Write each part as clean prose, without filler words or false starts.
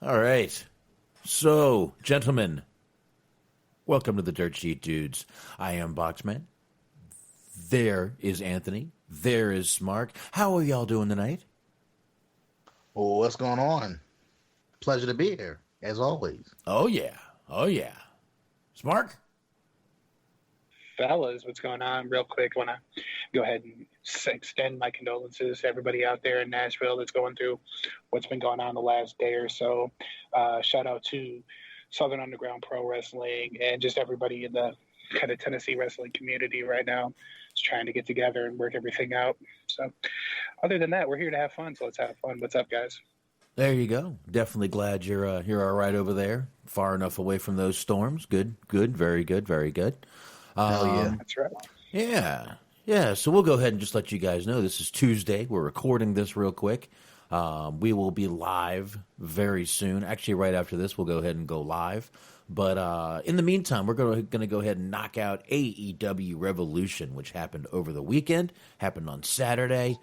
All right. So, gentlemen, welcome to the Dirt Sheet Dudes. I am Boxman. There is Anthony. There is Smark. How are y'all doing tonight? Well, what's going on? Pleasure to be here, as always. Oh, yeah. Oh, yeah. Smark? Fellas, what's going on? Real quick, I want to go ahead and extend my condolences to everybody out there in Nashville that's going through what's been going on the last day or so. Shout out to Southern Underground Pro Wrestling and just everybody in the kind of Tennessee wrestling community right now. Just trying to get together and work everything out. So other than that, we're here to have fun, so let's have fun. What's up, guys? There you go. Definitely glad you're all right over there. Far enough away from those storms. Good, very good, very good. Hell yeah. That's right. Yeah. So we'll go ahead and just let you guys know this is Tuesday. We're recording this real quick. We will be live very soon. Actually, right after this, we'll go ahead and go live. But in the meantime, we're going to go ahead and knock out AEW Revolution, which happened over the weekend, happened on Saturday.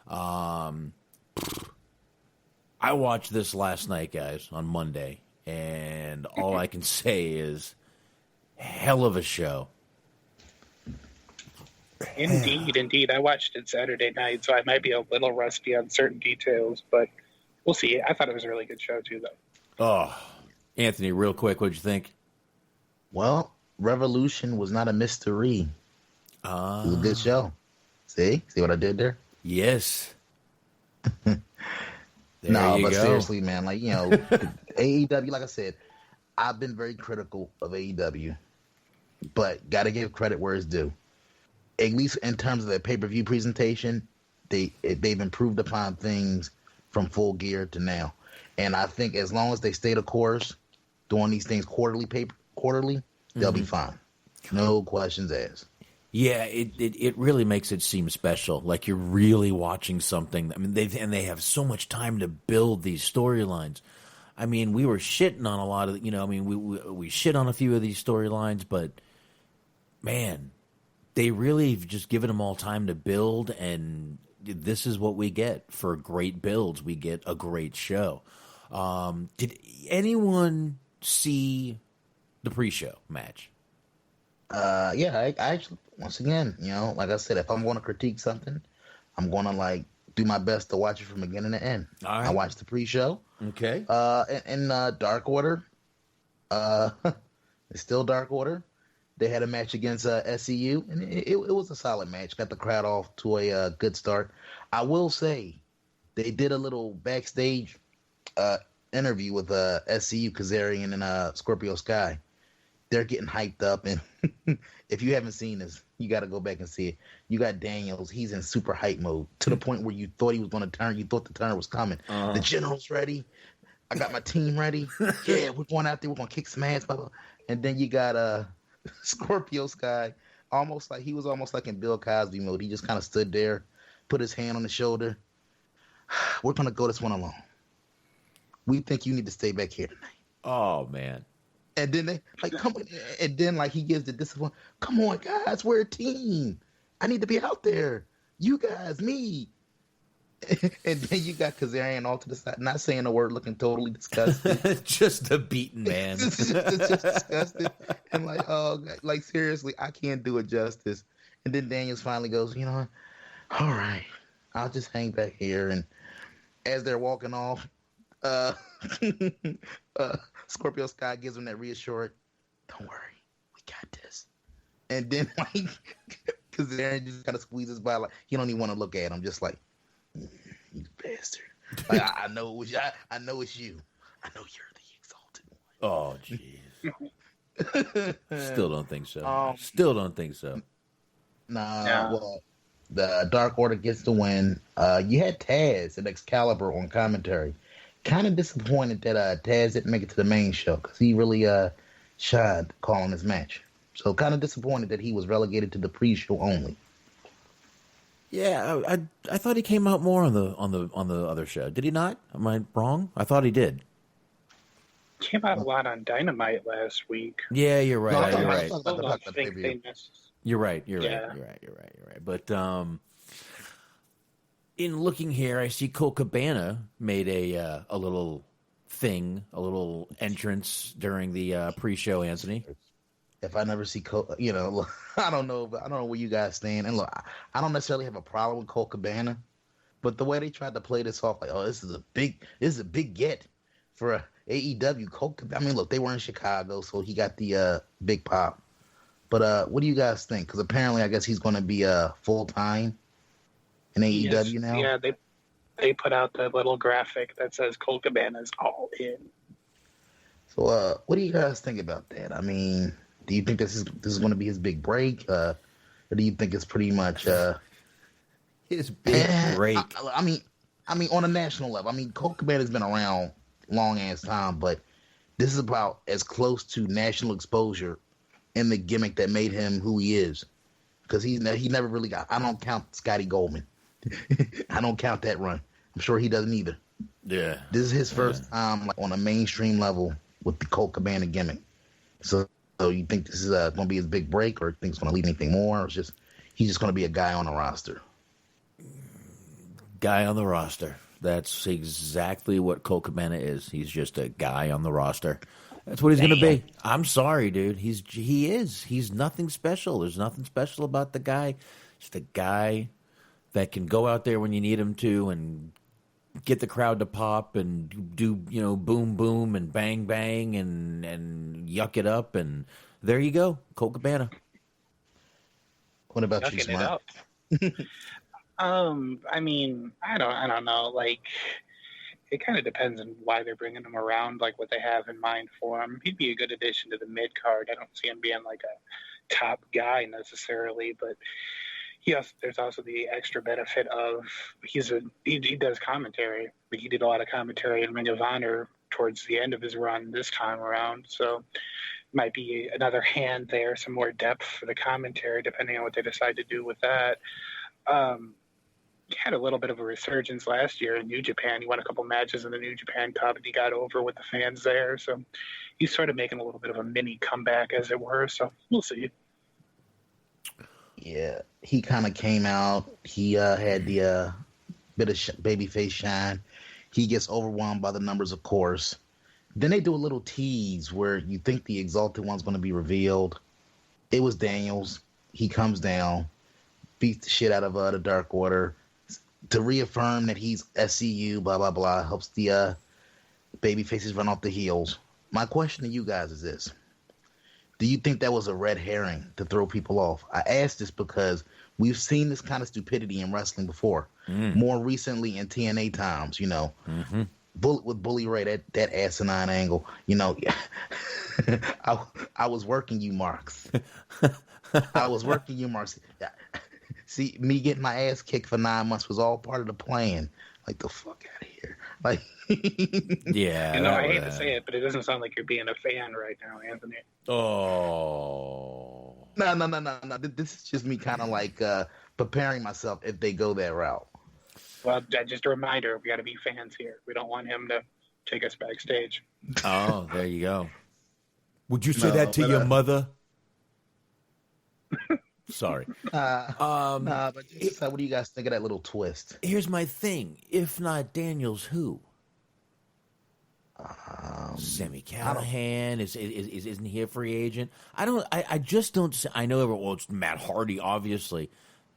I watched this last night, guys, on Monday, and all I can say is hell of a show. Indeed. I watched it Saturday night, so I might be a little rusty on certain details, but we'll see. I thought it was a really good show, too, though. Oh, Anthony, real quick, what'd you think? Well, Revolution was not a mystery. It was a good show. See what I did there? Yes. Seriously, man, AEW, like I said, I've been very critical of AEW, but got to give credit where it's due. At least in terms of their pay-per-view presentation, they've improved upon things from Full Gear to now. And I think as long as they stay the course, doing these things quarterly, they'll be fine. No questions asked. Yeah, it really makes it seem special, like you're really watching something. I mean, they have so much time to build these storylines. I mean, we were shitting on a lot of, we shit on a few of these storylines, but man, they really have just given them all time to build, and this is what we get for great builds. We get a great show. Did anyone see the pre-show match? Yeah, I actually, once again, like I said, if I'm going to critique something, I'm going to do my best to watch it from beginning to end. All right. I watched the pre-show. Okay. In Dark Order, it's still Dark Order. They had a match against SCU, and it was a solid match. Got the crowd off to a good start. I will say, they did a little backstage interview with SCU, Kazarian, and Scorpio Sky. They're getting hyped up, and if you haven't seen this, you got to go back and see it. You got Daniels; he's in super hype mode to the point where you thought he was going to turn. You thought the turn was coming. The general's ready. I got my team ready. Yeah, we're going out there. We're going to kick some ass. Blah, blah. And then you got Scorpio Sky, almost like in Bill Cosby mode. He just kind of stood there, put his hand on the shoulder. We're going to go this one alone. We think you need to stay back here tonight. Oh, man. And then they come on, and then he gives the discipline. Come on, guys, we're a team. I need to be out there. You guys, me. And then you got Kazarian all to the side, not saying a word, looking totally disgusted. Just a beaten man. just disgusted. And seriously, I can't do it justice. And then Daniels finally goes, all right, I'll just hang back here. And as they're walking off, Scorpio Sky gives him that reassurance, don't worry, we got this. And then Kazarian just kind of squeezes by, he don't even want to look at him, just you bastard. I know it was. I know it's you. I know you're the exalted one. Oh, jeez. Still don't think so. Nah. Well, the Dark Order gets the win. You had Taz and Excalibur on commentary. Kind of disappointed that Taz didn't make it to the main show because he really shined calling this match. So kind of disappointed that he was relegated to the pre-show only. Yeah, I thought he came out more on the other show. Did he not? Am I wrong? I thought he did. Came out a lot on Dynamite last week. Yeah, you're right. You're right. You're right. But in looking here, I see Cole Cabana made a little thing, a little entrance during the pre-show, Anthony. If I never see Cole, look, I don't know, but I don't know where you guys stand. And look, I don't necessarily have a problem with Cole Cabana, but the way they tried to play this off, like, oh, this is a big get for AEW. Cole, I mean, look, they were in Chicago, so he got the big pop. But what do you guys think? Because apparently, I guess he's going to be full time in AEW now. Yeah, they put out the little graphic that says Cole Cabana's all in. So, what do you guys think about that? I mean, do you think this is going to be his big break, or do you think it's pretty much his big break? I mean, on a national level. I mean, Cole Cabana's been around long ass time, but this is about as close to national exposure in the gimmick that made him who he is. Because he never really got. I don't count Scotty Goldman. I don't count that run. I'm sure he doesn't either. Yeah, this is his first time on a mainstream level with the Cole Cabana gimmick. So you think this is going to be his big break, or think it's going to lead anything more? Or he's just going to be a guy on the roster? Guy on the roster. That's exactly what Cole Cabana is. He's just a guy on the roster. That's what he's going to be. I'm sorry, dude. He is. He's nothing special. There's nothing special about the guy. Just a guy that can go out there when you need him to and get the crowd to pop and do, boom, boom and bang, bang and yuck it up. And there you go. Cole Cabana. What about you, Smart? I mean, I don't know. Like, it kind of depends on why they're bringing him around, like what they have in mind for him. He'd be a good addition to the mid card. I don't see him being like a top guy necessarily, but there's also the extra benefit of he does commentary. But he did a lot of commentary in Ring of Honor towards the end of his run this time around, so might be another hand there, some more depth for the commentary, depending on what they decide to do with that. He had a little bit of a resurgence last year in New Japan. He won a couple matches in the New Japan Cup, and he got over with the fans there. So he's sort of making a little bit of a mini comeback, as it were. So we'll see. Yeah, he kind of came out. He had the bit of babyface shine. He gets overwhelmed by the numbers, of course. Then they do a little tease where you think the Exalted One's going to be revealed. It was Daniels. He comes down, beats the shit out of the Dark Order to reaffirm that he's SCU, blah, blah, blah. Helps the babyfaces run off the heels. My question to you guys is this. Do you think that was a red herring to throw people off? I ask this because we've seen this kind of stupidity in wrestling before. More recently in TNA times, Mm-hmm. With Bully Ray, that asinine angle. I was working you, Marks. I was working you, Marks. See, me getting my ass kicked for 9 months was all part of the plan. Like, the fuck out of here. Like, yeah. I hate to say it, but it doesn't sound like you're being a fan right now, Anthony. Oh. No. This is just me kind of like preparing myself if they go that route. Well, just a reminder, we got to be fans here. We don't want him to take us backstage. Oh, there you go. Would you say that to your mother? Sorry. But what do you guys think of that little twist? Here's my thing. If not Daniels, who? Sammy Callahan isn't he a free agent? I just don't. I know everyone. Well, it's Matt Hardy, obviously.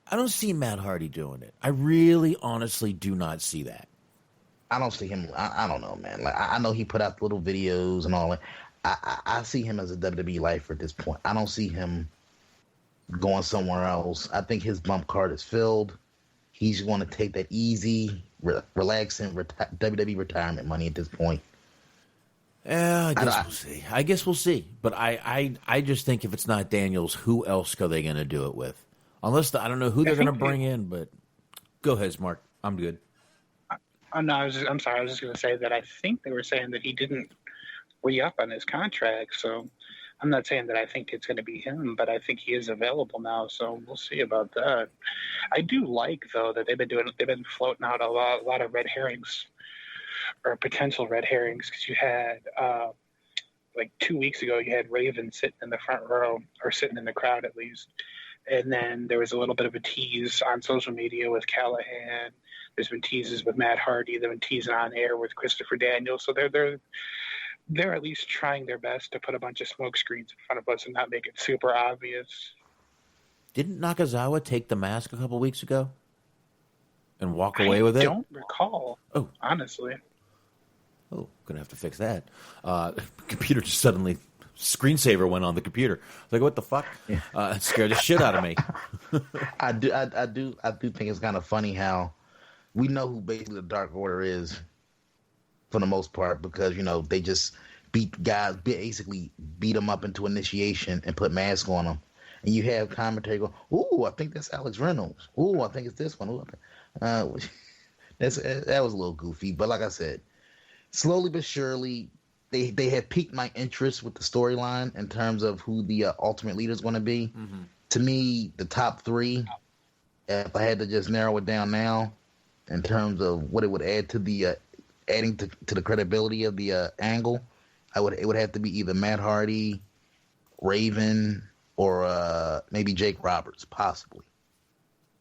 I don't see Matt Hardy doing it. I really, honestly, do not see that. I don't see him. I don't know, man. Like I know he put out little videos and all that. I see him as a WWE lifer at this point. I don't see him going somewhere else. I think his bump card is filled. He's going to take that easy, relaxing WWE retirement money at this point. Yeah, I guess we'll see. But I just think if it's not Daniels, who else are they going to do it with? Unless I don't know who they're going to bring in. But go ahead, Mark. I'm good. No, I'm sorry. I was just going to say that I think they were saying that he didn't re-up on his contract. So I'm not saying that I think it's going to be him, but I think he is available now. So we'll see about that. I do like, though, that they've been floating out a lot of red herrings or potential red herrings, because you had like 2 weeks ago, you had Raven sitting in the front row, or sitting in the crowd at least, And then there was a little bit of a tease on social media with Callahan. There's been teases with Matt Hardy. They've been teasing on air with Christopher Daniels. So they're at least trying their best to put a bunch of smoke screens in front of us and not make it super obvious. Didn't Nakazawa take the mask a couple weeks ago and walk away with it? I don't recall. Oh, honestly. Oh, gonna have to fix that. Computer just suddenly screensaver went on the computer. Like, what the fuck? Yeah. It scared the shit out of me. I do think it's kind of funny how we know who basically the Dark Order is for the most part, because they just basically beat them up into initiation and put masks on them, and you have commentary go, "Ooh, I think that's Alex Reynolds. Ooh, I think it's this one." That was a little goofy, but like I said, slowly but surely, they have piqued my interest with the storyline in terms of who the ultimate leader is going to be. Mm-hmm. To me, the top three, if I had to just narrow it down now, in terms of what it would add to the adding to the credibility of the angle, it would have to be either Matt Hardy, Raven, or maybe Jake Roberts, possibly.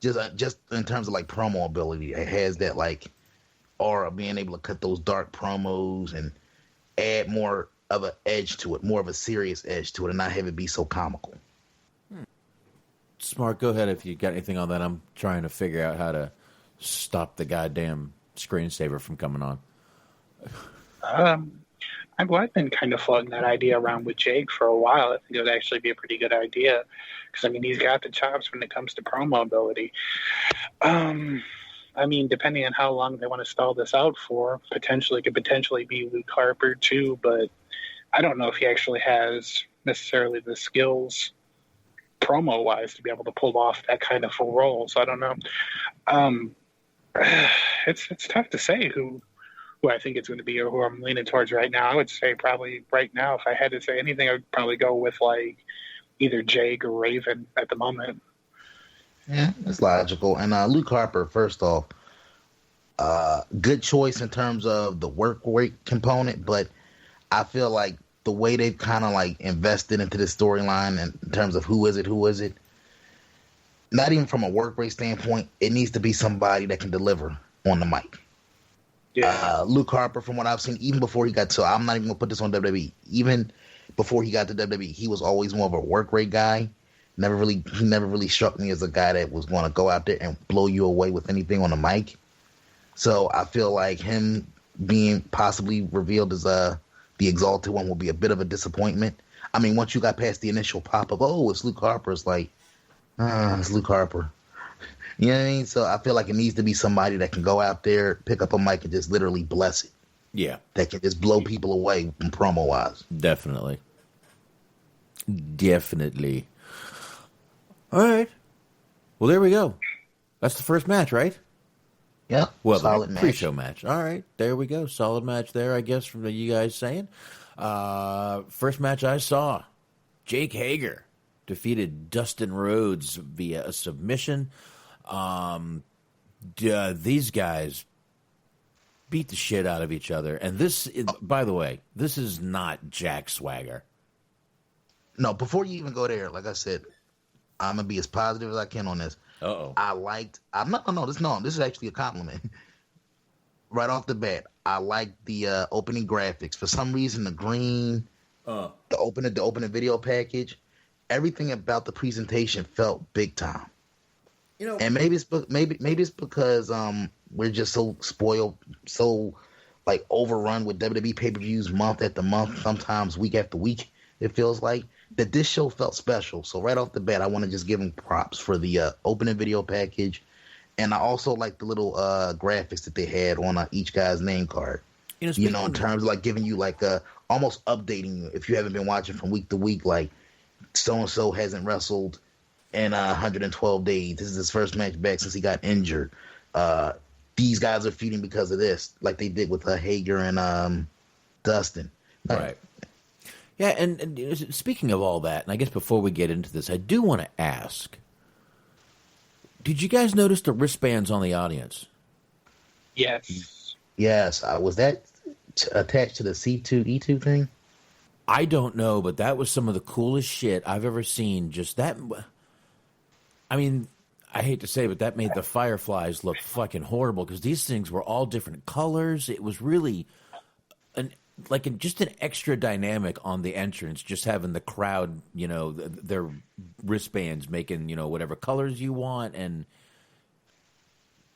Just in terms of like promo ability, it has that like aura of being able to cut those dark promos and add more of an edge to it, more of a serious edge to it, and not have it be so comical. Smart, go ahead if you got anything on that. I'm trying to figure out how to stop the goddamn screensaver from coming on. I've been kind of floating that idea around with Jake for a while. I think it would actually be a pretty good idea because, he's got the chops when it comes to promo ability. Depending on how long they want to stall this out for, could potentially be Luke Harper too, but I don't know if he actually has necessarily the skills promo-wise to be able to pull off that kind of full role, so I don't know. It's tough to say who I think it's going to be or who I'm leaning towards right now. I would say probably right now, if I had to say anything, I would probably go with like either Jake or Raven at the moment. Yeah, it's logical. And Luke Harper, first off, good choice in terms of the work rate component, but I feel like the way they've kind of like invested into this storyline in terms of who is it, not even from a work rate standpoint, it needs to be somebody that can deliver on the mic. Yeah. Luke Harper, from what I've seen, even before he got to, I'm not even going to put this on WWE, even before he got to WWE, he was always more of a work rate guy. He never really struck me as a guy that was going to go out there and blow you away with anything on the mic. So I feel like him being possibly revealed as the Exalted One will be a bit of a disappointment. Once you got past the initial pop of, oh, it's Luke Harper, it's like, it's Luke Harper. You know what I mean? So I feel like it needs to be somebody that can go out there, pick up a mic, and just literally bless it. Yeah. That can just blow people away from promo-wise. Definitely. All right. Well, there we go. That's the first match, right? Yeah. Well, solid the match. Pre-show match. All right. There we go. Solid match there, I guess, from you guys saying. First match I saw, Jake Hager defeated Dustin Rhodes via a submission. These guys beat the shit out of each other. And this, by the way, this is not Jack Swagger. No, before you even go there, like I said, I'm going to be as positive as I can on this. Uh-oh. This is actually a compliment. Right off the bat, I liked the opening graphics. For some reason, the green, the opening video package, everything about the presentation felt big time. And maybe it's because we're just so spoiled, so like overrun with WWE pay-per-views month after month, sometimes week after week. It feels like that this show felt special. So right off the bat, I want to just give them props for the opening video package, and I also like the little graphics that they had on each guy's name card. In terms of like giving you like almost updating you if you haven't been watching from week to week, like so and so hasn't wrestled in 112 days. This is his first match back since he got injured. These guys are feuding because of this, like they did with Hager and Dustin. Right. Yeah, and speaking of all that, and I guess before we get into this, I do want to ask, did you guys notice the wristbands on the audience? Yes. Yes. Was that attached to the C2E2 thing? I don't know, but that was some of the coolest shit I've ever seen. Just that. I mean, I hate to say it, but that made the Fireflies look fucking horrible because these things were all different colors. It was really just an extra dynamic on the entrance, just having the crowd, their wristbands making, whatever colors you want, and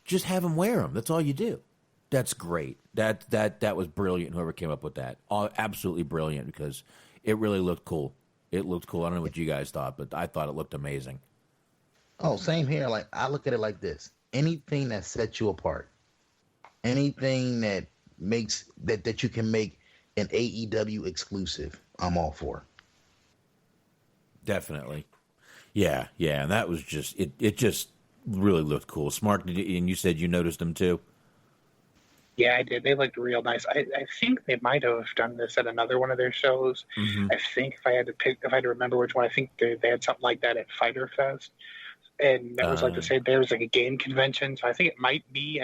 just have them wear them. That's all you do. That's great. That was brilliant. Whoever came up with that, absolutely brilliant, because it really looked cool. It looked cool. I don't know what you guys thought, but I thought it looked amazing. Oh, same here. Like, I look at it like this: anything that sets you apart, anything that makes that you can make an AEW exclusive, I'm all for. Definitely. Yeah, and that was just it just really looked cool. Smart, and you said you noticed them too? Yeah, I did. They looked real nice. I think they might have done this at another one of their shows. Mm-hmm. I think if I had to remember which one, I think they had something like that at Fyter Fest. And that was there was like a game convention. So I think you might be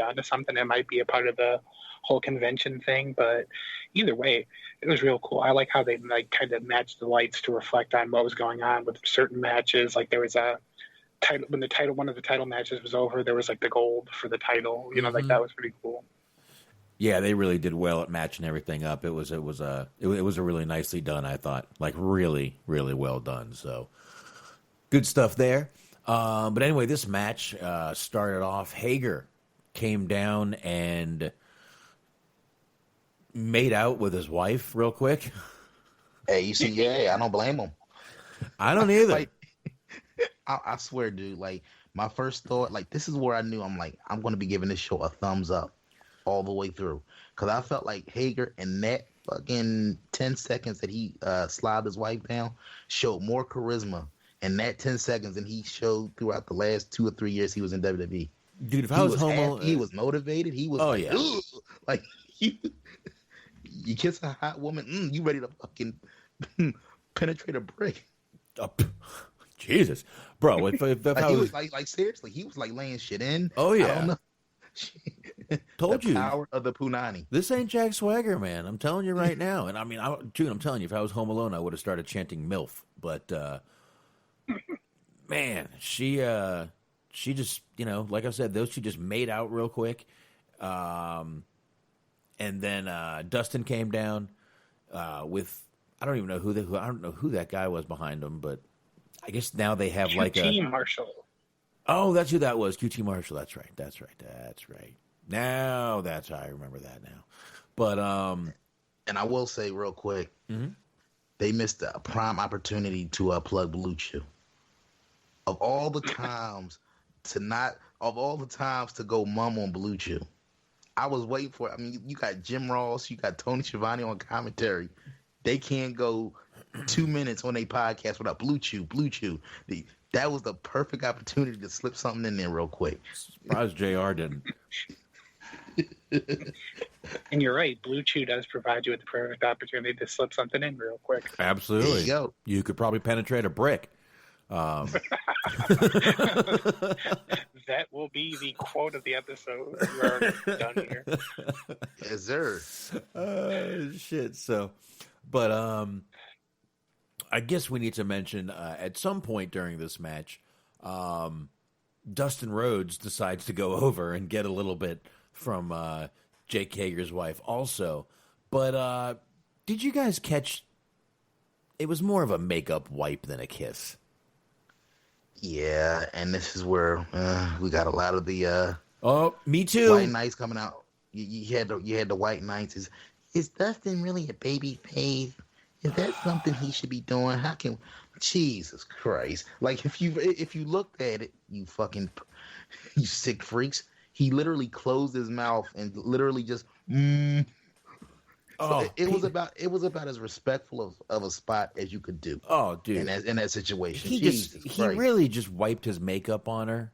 onto something. It might be a part of the whole convention thing. But either way, it was real cool. I like how they kind of matched the lights to reflect on what was going on with certain matches. Like there was a title, when one of the title matches was over, there was like the gold for the title. Mm-hmm. That was pretty cool. Yeah, they really did well at matching everything up. It was a really nicely done, I thought. Like really, really well done. So good stuff there. But anyway, this match started off. Hager came down and made out with his wife real quick. Hey, you see, yeah, I don't blame him. I don't either. Like, I swear, dude. Like, my first thought, like, this is where I knew I'm going to be giving this show a thumbs up all the way through, because I felt like Hager in that fucking 10 seconds that he slobbed his wife down showed more charisma in that 10 seconds than he showed throughout the last 2 or 3 years he was in WWE. Dude, if I was homo, he was motivated. He was like you kiss a hot woman, you ready to fucking penetrate a brick. Jesus, bro! If I was like seriously, he was like laying shit in. Oh yeah, I don't know. Told the you, power of the punani. This ain't Jack Swagger, man. I'm telling you right now. And I mean, June, I'm telling you, if I was home alone, I would have started chanting MILF. But man, she just, like I said, she just made out real quick. And then Dustin came down with, I don't know who that guy was behind him, but I guess now they have QT Marshall. Oh, that's who that was. QT Marshall. That's right. Now that's how I remember that now. But and I will say real quick, mm-hmm. They missed a prime opportunity to plug Blue Chew. Of all the times to go mum on Blue Chew, I was waiting for it. I mean, you got Jim Ross, you got Tony Schiavone on commentary. They can't go 2 minutes on a podcast without Blue Chew. That was the perfect opportunity to slip something in there real quick. Surprised JR didn't. And you're right, Blue Chew does provide you with the perfect opportunity to slip something in real quick. Absolutely. There you go. You could probably penetrate a brick. That will be the quote of the episode. We're done here. Yes, sir. Shit. So, but I guess we need to mention at some point during this match, Dustin Rhodes decides to go over and get a little bit from Jake Hager's wife also. But did you guys catch? It was more of a makeup wipe than a kiss. Yeah, and this is where we got a lot of the me too. White Knights coming out. You had the White Knights. Is Dustin really a baby face? Is that something he should be doing? How can Jesus Christ? Like if you looked at it, you sick freaks. He literally closed his mouth and literally just. So it was about as respectful of a spot as you could do. Oh, dude! In that situation, he really just wiped his makeup on her,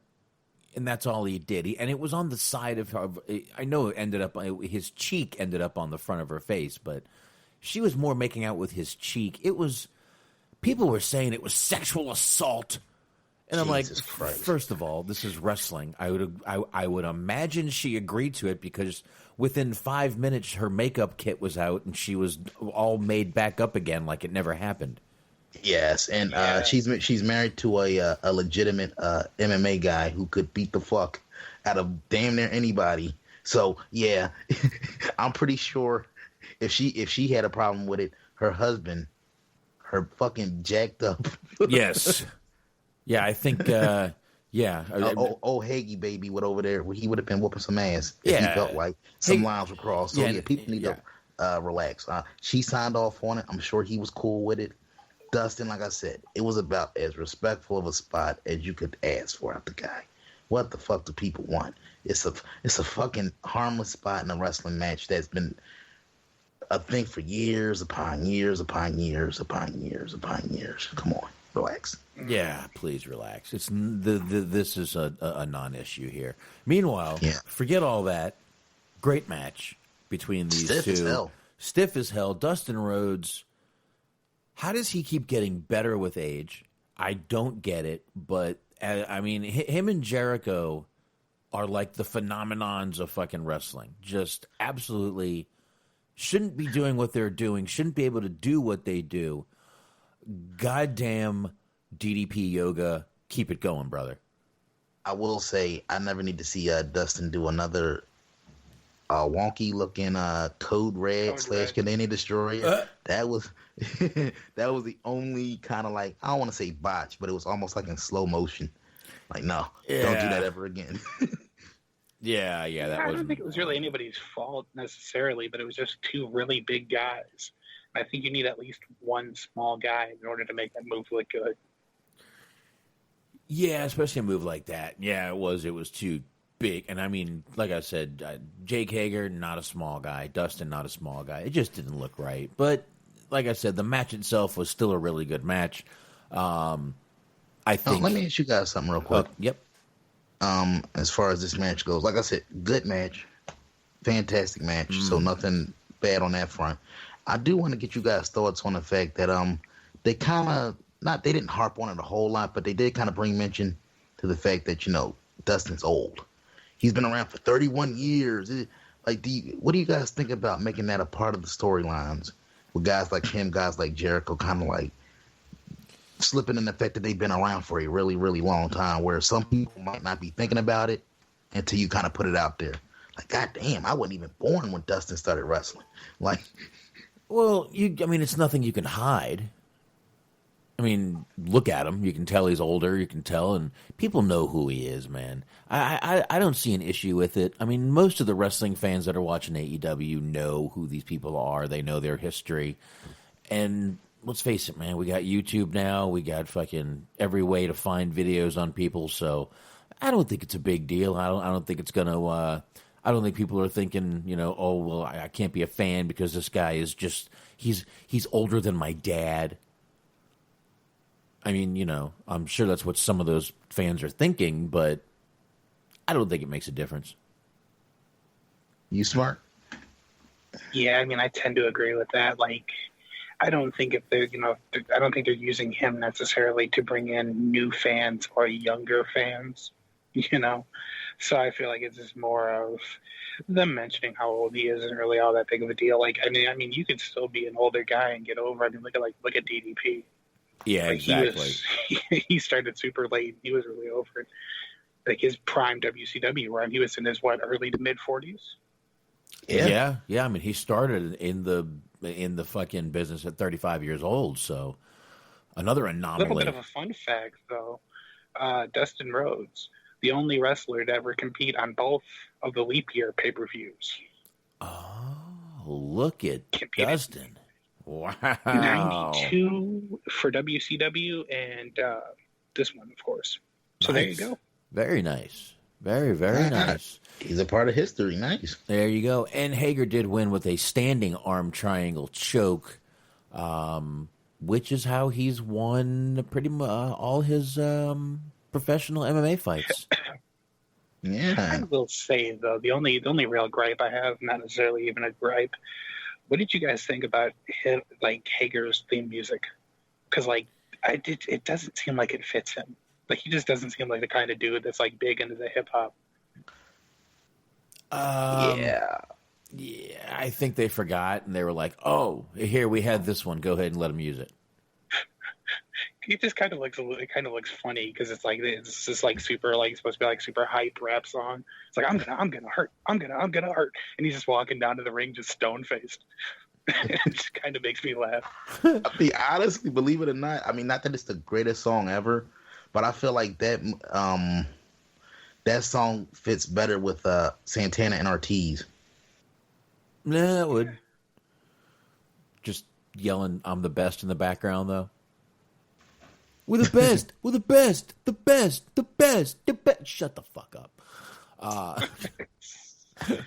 and that's all he did. And it was on the side of her. I know it ended up his cheek ended up on the front of her face, but she was more making out with his cheek. It was people were saying it was sexual assault. And I'm like, first of all, this is wrestling. I would imagine she agreed to it because within 5 minutes her makeup kit was out and she was all made back up again like it never happened. Yes, and Yeah. she's married to a legitimate MMA guy who could beat the fuck out of damn near anybody. So yeah, I'm pretty sure if she had a problem with it, her husband, her fucking jacked up, Yes. Yeah, I think. Yeah. old Hagee baby would over there, he would have been whooping some ass if he felt Yeah. like some Hey. lines were crossed. So Yeah. yeah, people need Yeah. to relax. She signed off on it. I'm sure he was cool with it. Dustin, like I said, it was about as respectful of a spot as you could ask for out the guy. What the fuck do people want? It's a fucking harmless spot in a wrestling match that's been a thing for years upon years upon years upon years upon years. Come on, relax. Yeah, please relax. It's this is a non-issue here. Meanwhile, Yeah. forget all that. Great match between these Stiff two. as hell. Stiff as hell. Dustin Rhodes. How does he keep getting better with age? I don't get it, but I mean, him and Jericho are like the phenomenons of fucking wrestling. Just absolutely shouldn't be doing what they're doing. Shouldn't be able to do what they do. Goddamn DDP yoga. Keep it going, brother. I will say I never need to see Dustin do another wonky looking Code Red Code / Red. Canadian Destroyer. That was that was the only kind of like, I don't want to say botch, but it was almost like in slow motion. Like, no, don't do that ever again. Yeah, that I was. don't think it was really anybody's fault necessarily, but it was just two really big guys. I think you need at least one small guy in order to make that move look good. Yeah, especially a move like that. Yeah, it was. It was too big. And I mean, like I said, Jake Hager, not a small guy. Dustin, not a small guy. It just didn't look right. But like I said, the match itself was still a really good match. I think. Let me ask you guys something real quick. Yep. As far as this match goes, like I said, good match, fantastic match. So nothing bad on that front. I do want to get you guys' thoughts on the fact that they kind of they didn't harp on it a whole lot, but they did kind of bring mention to the fact that Dustin's old. He's been around for 31 years. What do you guys think about making that a part of the storylines with guys like him, guys like Jericho, kind of like slipping in the fact that they've been around for a really, really long time, where some people might not be thinking about it until you kind of put it out there. Like, God damn, I wasn't even born when Dustin started wrestling. Like, Well, I mean, it's nothing you can hide. I mean, look at him. You can tell he's older. You can tell, and people know who he is, man. I don't see an issue with it. I mean, most of the wrestling fans that are watching AEW know who these people are. They know their history. And let's face it, man, we got YouTube now. We got fucking every way to find videos on people. So I don't think it's a big deal. I don't think it's going to... I don't think people are thinking, oh, well, I can't be a fan because this guy is just... He's older than my dad. I mean, I'm sure that's what some of those fans are thinking, but I don't think it makes a difference. you smart? Yeah, I mean, I tend to agree with that. Like, I don't think if they're, I don't think they're using him necessarily to bring in new fans or younger fans, So I feel like it's just more of them mentioning how old he is isn't really all that big of a deal. Like, I mean, you could still be an older guy and get over. I mean, look at DDP. Yeah, Like, exactly. He started super late. He was really over it. Like his prime WCW run, he was in his early to mid 40s. Yeah. I mean, he started in the fucking business at 35 years old. So another A anomaly. little bit of a fun fact, though. Dustin Rhodes, the only wrestler to ever compete on both of the leap year pay-per-views. Oh, look at Competed. Dustin! Wow, 92 for WCW and this one, of course. So There you go. Very nice. Very, very nice. He's a part of history. Nice. There you go. And Hager did win with a standing arm triangle choke, which is how he's won pretty much all his professional MMA fights. Yeah. I will say, though, the only real gripe I have, not necessarily even a gripe, what did you guys think about Hager's theme music? Because it doesn't seem like it fits him. Like, he just doesn't seem like the kind of dude that's big into the hip hop. Yeah. Yeah, I think they forgot and they were like, "Oh, here we had this one. Go ahead and let him use it." It just kind of looks funny because it's just like super like supposed to be like super hype rap song. It's like I'm gonna hurt, I'm gonna hurt, and he's just walking down to the ring just stone faced. It just kind of makes me laugh. I mean, honestly, believe it or not, I mean, not that it's the greatest song ever, but I feel like that song fits better with Santana and Ortiz. Nah, it would. Just yelling, "I'm the best" in the background, though. We're the best. We're the best. The best. The best. The best. Shut the fuck up.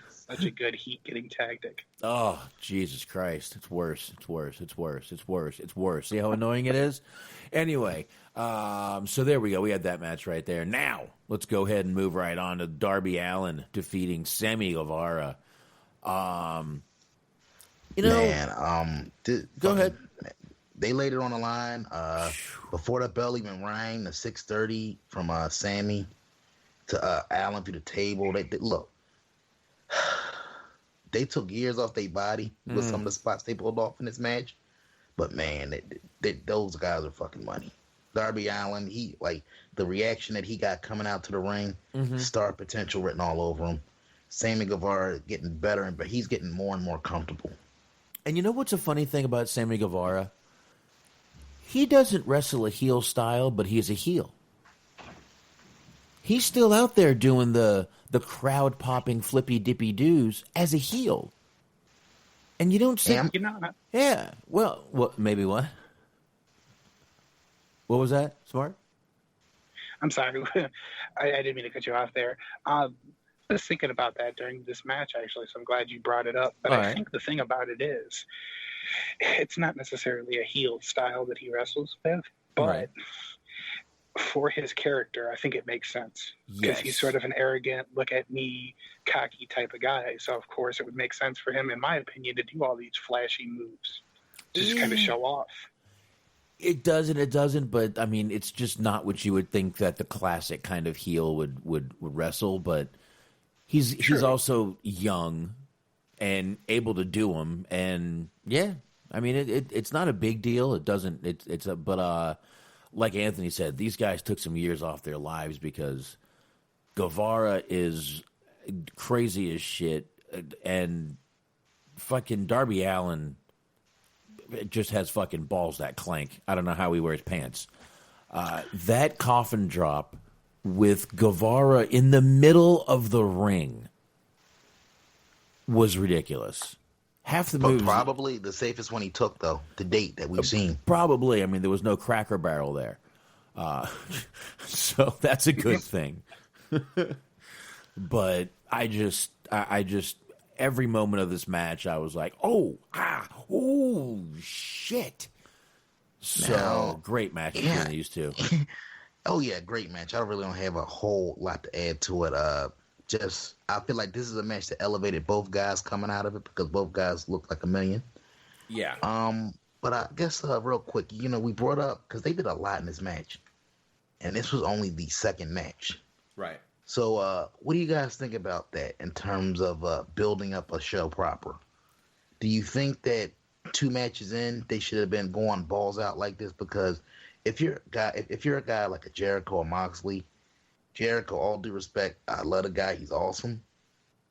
Such a good heat-getting tactic. Oh, Jesus Christ. It's worse. It's worse. It's worse. It's worse. It's worse. See how annoying it is? Anyway, so there we go. We had that match right there. Now, let's go ahead and move right on to Darby Allin defeating Sammy Guevara. Go ahead. They laid it on the line. Before the bell even rang, the 6:30 from Sammy to Allin through the table. They look. They took years off their body with some of the spots they pulled off in this match, but man, those guys are fucking money. Darby Allin, he like the reaction that he got coming out to the ring, star potential written all over him. Sammy Guevara getting better, but he's getting more and more comfortable. And you know what's a funny thing about Sammy Guevara? He doesn't wrestle a heel style, but he's a heel. He's still out there doing the crowd popping flippy dippy doos as a heel. And you don't see Yeah. Well, maybe what? What was that? Smart? I'm sorry. I didn't mean to cut you off there. I was thinking about that during this match, actually, so I'm glad you brought it up. But I think the thing about it is, it's not necessarily a heel style that he wrestles with, but for his character, I think it makes sense. Because he's sort of an arrogant, look-at-me, cocky type of guy. So, of course, it would make sense for him, in my opinion, to do all these flashy moves. To just kind of show off. It does and it doesn't, but, I mean, it's just not what you would think that the classic kind of heel would wrestle. But he's also young and able to do them. And, yeah, I mean, it's not a big deal. It doesn't – but like Anthony said, these guys took some years off their lives because Guevara is crazy as shit, and fucking Darby Allin just has fucking balls that clank. I don't know how he wears pants. That coffin drop with Guevara in the middle of the ring was ridiculous. Half the moves, probably the safest one he took, though, to date that we've seen. Probably. I mean, there was no Cracker Barrel there. So that's a good thing. But I just, every moment of this match, I was like, oh, shit. So, great match between these two. Oh, yeah, great match. I really don't have a whole lot to add to it. I feel like this is a match that elevated both guys coming out of it because both guys look like a million. Yeah. But I guess real quick, we brought up because they did a lot in this match, and this was only the second match. Right. So, what do you guys think about that in terms of building up a show proper? Do you think that 2 matches in, they should have been going balls out like this? Because if you're a guy like a Jericho or Moxley. Jericho, all due respect, I love the guy. He's awesome.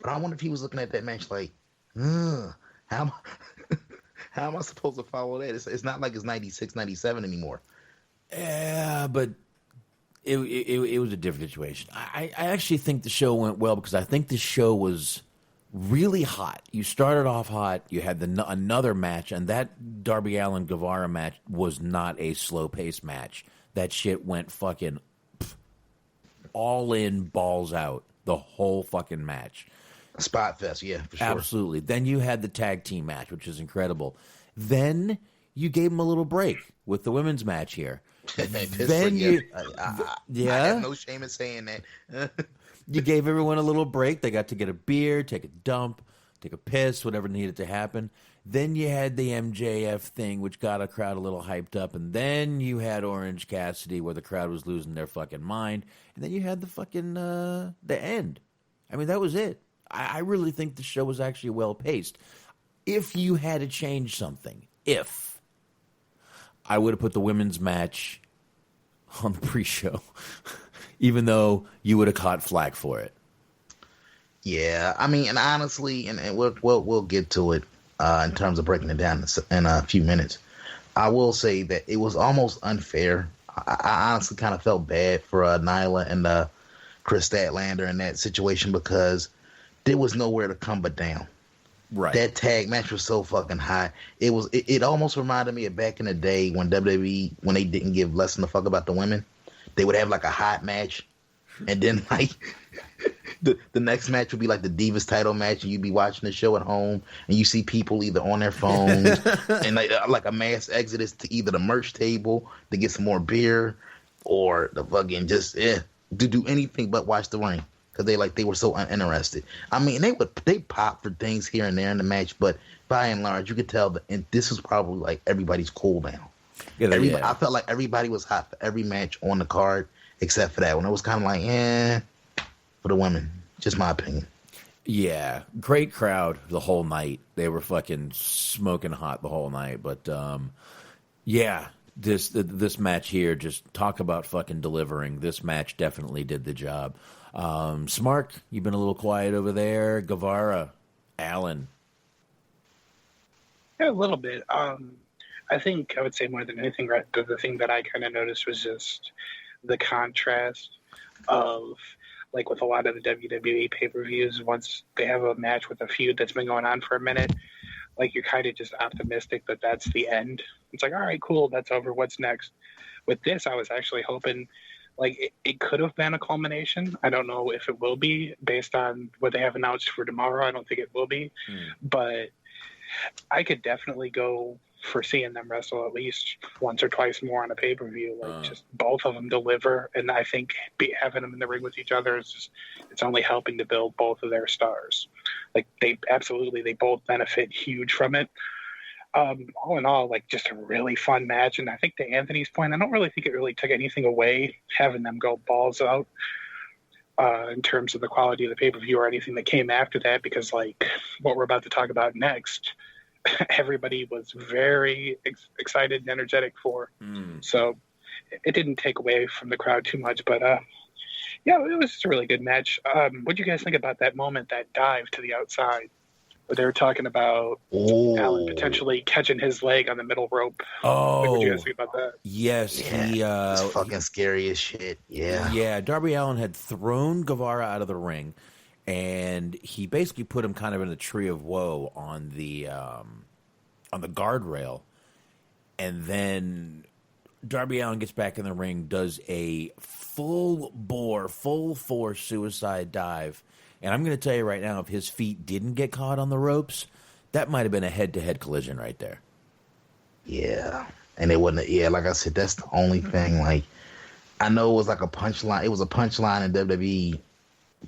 But I wonder if he was looking at that match like, how am I supposed to follow that? It's not like it's 96, 97 anymore. Yeah, but it was a different situation. I actually think the show went well because I think the show was really hot. You started off hot. You had another match, and that Darby Allin Guevara match was not a slow-paced match. That shit went fucking all in, balls out, the whole fucking match. Spot fest, yeah, for sure. Absolutely. Then you had the tag team match, which is incredible. Then you gave them a little break with the women's match here. Then I have no shame in saying that. You gave everyone a little break. They got to get a beer, take a dump, take a piss, whatever needed to happen. Then you had the MJF thing, which got a crowd a little hyped up. And then you had Orange Cassidy, where the crowd was losing their fucking mind. And then you had the fucking, the end. I mean, that was it. I really think the show was actually well paced. If you had to change something, I would have put the women's match on the pre-show, even though you would have caught flack for it. Yeah, I mean, and honestly, and we'll get to it in terms of breaking it down in a few minutes. I will say that it was almost unfair. I honestly kind of felt bad for Nyla and Chris Statlander in that situation because there was nowhere to come but down. Right. That tag match was so fucking hot. It almost reminded me of back in the day when WWE, when they didn't give less than a fuck about the women, they would have like a hot match, and then like the next match would be like the Divas title match, and you'd be watching the show at home, and you see people either on their phones and like a mass exodus to either the merch table to get some more beer, or the fucking just to do anything but watch the ring. Because they were so uninterested. I mean, they pop for things here and there in the match, but by and large, you could tell that. And this was probably like everybody's cool down. Yeah. I felt like everybody was hot for every match on the card except for that one. It was kind of like, for the women. Just my opinion. Yeah, great crowd the whole night. They were fucking smoking hot the whole night. But yeah, this match here, just talk about fucking delivering. This match definitely did the job. Smark, you've been a little quiet over there. Guevara, Allen. Yeah, a little bit. I think I would say more than anything, right, the thing that I kind of noticed was just the contrast of, like, with a lot of the WWE pay-per-views, once they have a match with a feud that's been going on for a minute, like, you're kind of just optimistic that that's the end. It's like, all right, cool, that's over. What's next? With this, I was actually hoping, like, it could have been a culmination. I don't know if it will be based on what they have announced for tomorrow. I don't think it will be. But I could definitely go for seeing them wrestle at least once or twice more on a pay-per-view. Like, just both of them deliver. And I think having them in the ring with each other it's only helping to build both of their stars. Like, they both benefit huge from it. All in all, like, just a really fun match. And I think to Anthony's point, I don't really think it really took anything away having them go balls out in terms of the quality of the pay-per-view or anything that came after that, because, like, what we're about to talk about next, everybody was very excited and energetic for. So it didn't take away from the crowd too much. But, yeah, it was just a really good match. What do you guys think about that moment, that dive to the outside? They were talking about Allen potentially catching his leg on the middle rope. Oh, what do you guys think about that? Yes, it's fucking scary as shit. Yeah. Darby Allin had thrown Guevara out of the ring, and he basically put him kind of in a tree of woe on the guardrail, and then Darby Allin gets back in the ring, does a full force suicide dive. And I'm going to tell you right now, if his feet didn't get caught on the ropes, that might have been a head-to-head collision right there. Yeah. And it wasn't, like I said, that's the only thing. Like, I know it was like a punchline. It was a punchline in WWE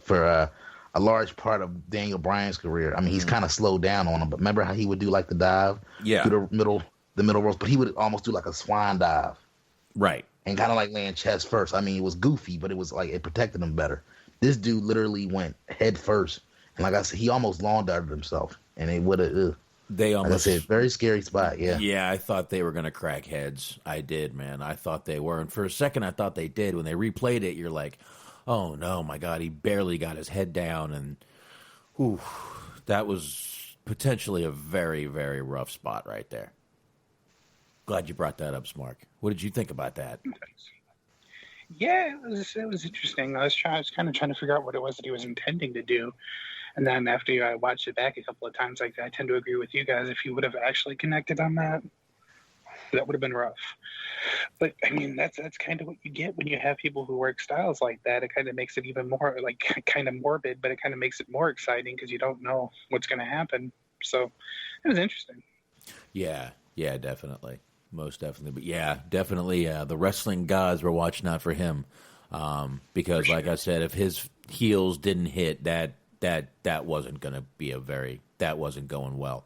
for a large part of Daniel Bryan's career. I mean, he's kind of slowed down on him, but remember how he would do like the dive? Yeah. Through the middle ropes, but he would almost do like a swan dive. Right. And kind of like laying chest first. I mean, it was goofy, but it was like, it protected him better. This dude literally went head first, and like I said, he almost lawn darted himself, and it would have. They almost, like I said, very scary spot. Yeah, yeah. I thought they were going to crack heads. I did, man. I thought they were, and for a second, I thought they did. When they replayed it, you're like, "Oh no, my God!" He barely got his head down, and that was potentially a very, very rough spot right there. Glad you brought that up, Smark. What did you think about that? Yeah, it was interesting. I was kind of trying to figure out what it was that he was intending to do, and then after I watched it back a couple of times, like, I tend to agree with you guys. If he would have actually connected on that would have been rough. But I mean, that's kind of what you get when you have people who work styles like that. It kind of makes it even more, like, kind of morbid, but it kind of makes it more exciting because you don't know what's going to happen. So it was interesting. Yeah, definitely. Most definitely. But yeah, definitely the wrestling gods were watching out for him. Because like I said, if his heels didn't hit, that wasn't going to be that wasn't going well.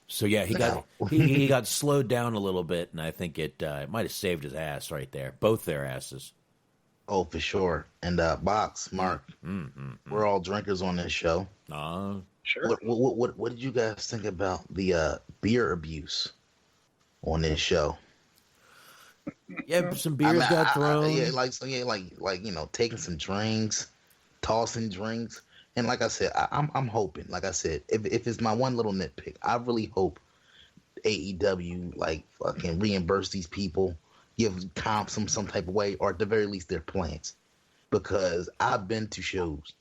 So yeah, he got slowed down a little bit, and I think it might have saved his ass right there. Both their asses. Oh, for sure. And Box, Mark, we're all drinkers on this show. Sure. What did you guys think about the beer abuse on this show? Yeah, some beers got thrown. Taking some drinks, tossing drinks, and like I said, I'm hoping. Like I said, if it's my one little nitpick, I really hope AEW fucking reimburse these people, give comps some type of way, or at the very least their plans, because I've been to shows.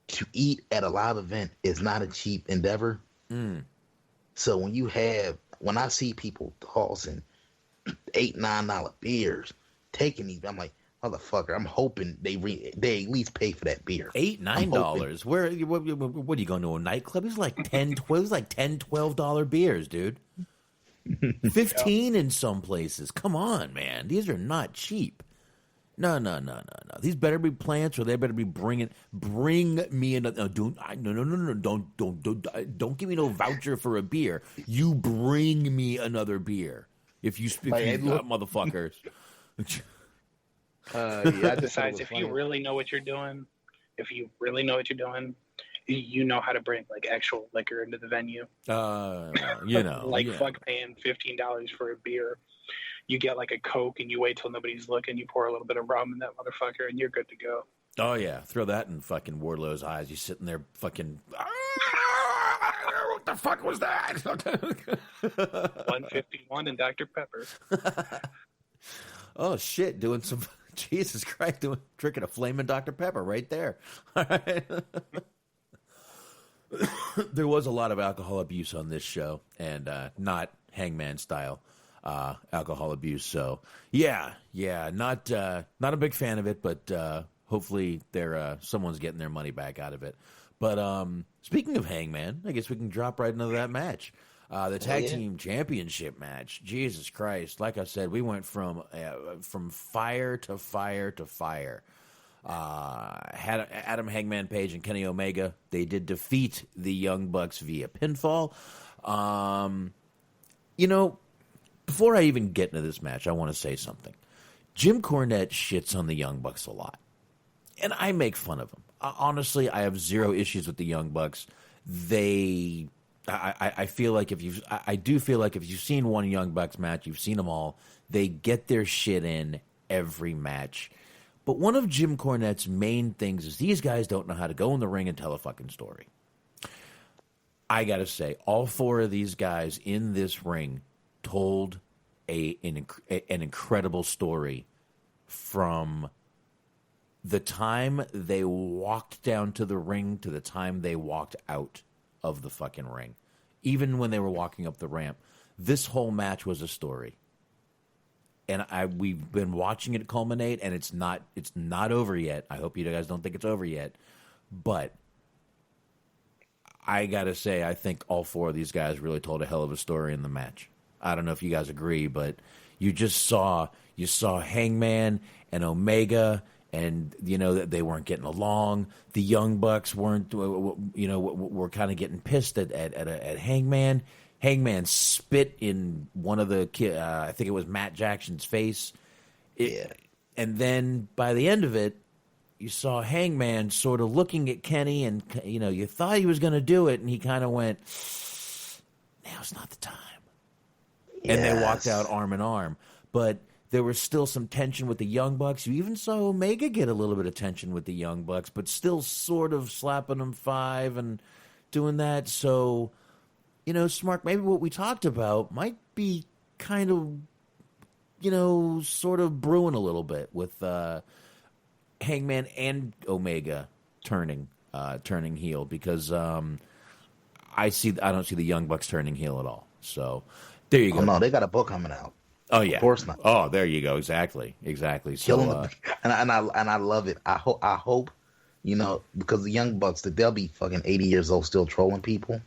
To eat at a live event is not a cheap endeavor. So when I see people tossing $8-9 beers, taking these, I'm like, motherfucker, I'm hoping they at least pay for that beer. $8-9. Where what are you going to a nightclub? It's like $10-12 beers, dude. 15 in some places. Come on, man. These are not cheap. No. These better be plants, or they better be bring me another. No. Don't give me no voucher for a beer. You bring me another beer if you motherfuckers. Besides, if you really know what you're doing, you know how to bring actual liquor into the venue. Fuck paying $15 for a beer. You get a Coke and you wait till nobody's looking. You pour a little bit of rum in that motherfucker and you're good to go. Oh yeah, throw that in fucking Wardlow's eyes. You sitting there fucking. What the fuck was that? 151 and Dr. Pepper. Oh shit! Doing some Jesus Christ, drinking a flaming Dr. Pepper right there. All right. There was a lot of alcohol abuse on this show, and not Hangman style alcohol abuse. So yeah, not a big fan of it, but hopefully someone's getting their money back out of it. But speaking of Hangman, I guess we can drop right into that match. The tag team championship match. Jesus Christ! Like I said, we went from fire to fire to fire. Had Adam Hangman Page and Kenny Omega. They did defeat the Young Bucks via pinfall. Before I even get into this match, I want to say something. Jim Cornette shits on the Young Bucks a lot, and I make fun of him. Honestly, I have zero issues with the Young Bucks. I feel like if you've seen one Young Bucks match, you've seen them all. They get their shit in every match. But one of Jim Cornette's main things is these guys don't know how to go in the ring and tell a fucking story. I gotta say, all four of these guys in this ring told an incredible story from the time they walked down to the ring to the time they walked out of the fucking ring. Even when they were walking up the ramp, this whole match was a story. And we've been watching it culminate, and it's not over yet. I hope you guys don't think it's over yet. But I gotta say, I think all four of these guys really told a hell of a story in the match. I don't know if you guys agree, but you saw Hangman and Omega, and that they weren't getting along. The Young Bucks were kind of getting pissed at Hangman. Hangman spit in one of the I think it was Matt Jackson's face. And then by the end of it, you saw Hangman sort of looking at Kenny, and you thought he was going to do it, and he kind of went, "Now's not the time." Yes. And they walked out arm in arm. But there was still some tension with the Young Bucks. You even saw Omega get a little bit of tension with the Young Bucks, but still sort of slapping them 5 and doing that. So, Smart, maybe what we talked about might be kind of, sort of brewing a little bit with Hangman and Omega turning heel, because I don't see the Young Bucks turning heel at all. So there you go. Oh no, they got a book coming out. Oh yeah, of course not. Oh, there you go. Exactly. So, and I love it. I hope, because the Young Bucks, that they'll be fucking 80 years old still trolling people.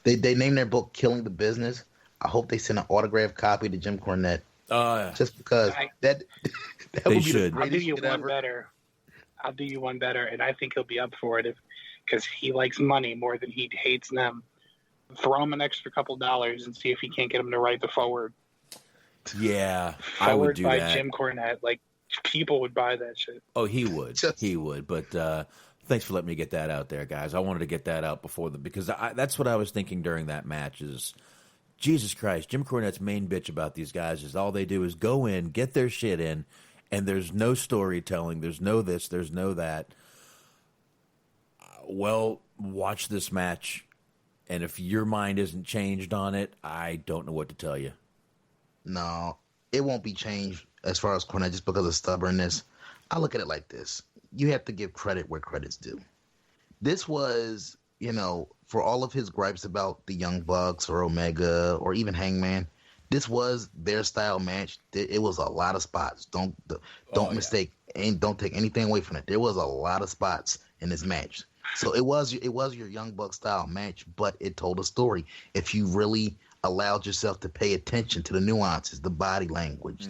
They named their book "Killing the Business." I hope they send an autographed copy to Jim Cornette. Just because that would be should. I'll do you one better. I'll do you one better, and I think he'll be up for it because he likes money more than he hates them. Throw him an extra couple dollars and see if he can't get him to write the forward. Yeah, I would do by that. Jim Cornette, people would buy that shit. Oh, he would. He would. But thanks for letting me get that out there, guys. I wanted to get that out before because that's what I was thinking during that match is Jesus Christ, Jim Cornette's main bitch about these guys is all they do is go in, get their shit in, and there's no storytelling. There's no this, there's no that. Well, watch this match, and if your mind isn't changed on it, I don't know what to tell you. No, it won't be changed as far as Cornette just because of stubbornness. I look at it like this. You have to give credit where credit's due. This was, for all of his gripes about the Young Bucks or Omega or even Hangman, this was their style match. It was a lot of spots. Don't mistake and don't take anything away from it. There was a lot of spots in this match. So it was your Young Buck style match, but it told a story. If you really allowed yourself to pay attention to the nuances, the body language,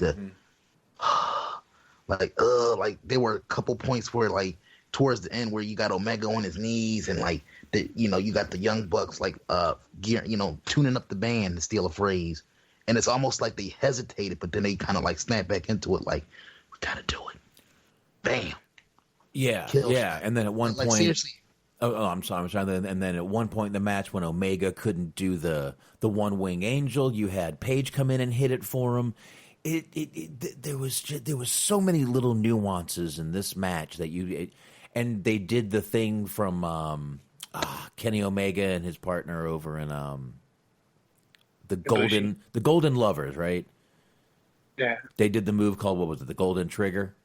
like there were a couple points where like towards the end where you got Omega on his knees and like you got the Young Bucks like tuning up the band to steal a phrase, and it's almost like they hesitated, but then they kind of like snap back into it like we gotta do it, bam, yeah, and then at one point, seriously. Oh, I'm sorry. And then at one point in the match, when Omega couldn't do the one wing angel, you had Paige come in and hit it for him. There was so many little nuances in this match that and they did the thing from Kenny Omega and his partner over in the Golden Lovers, right? Yeah, they did the move called, what was it, the Golden Trigger,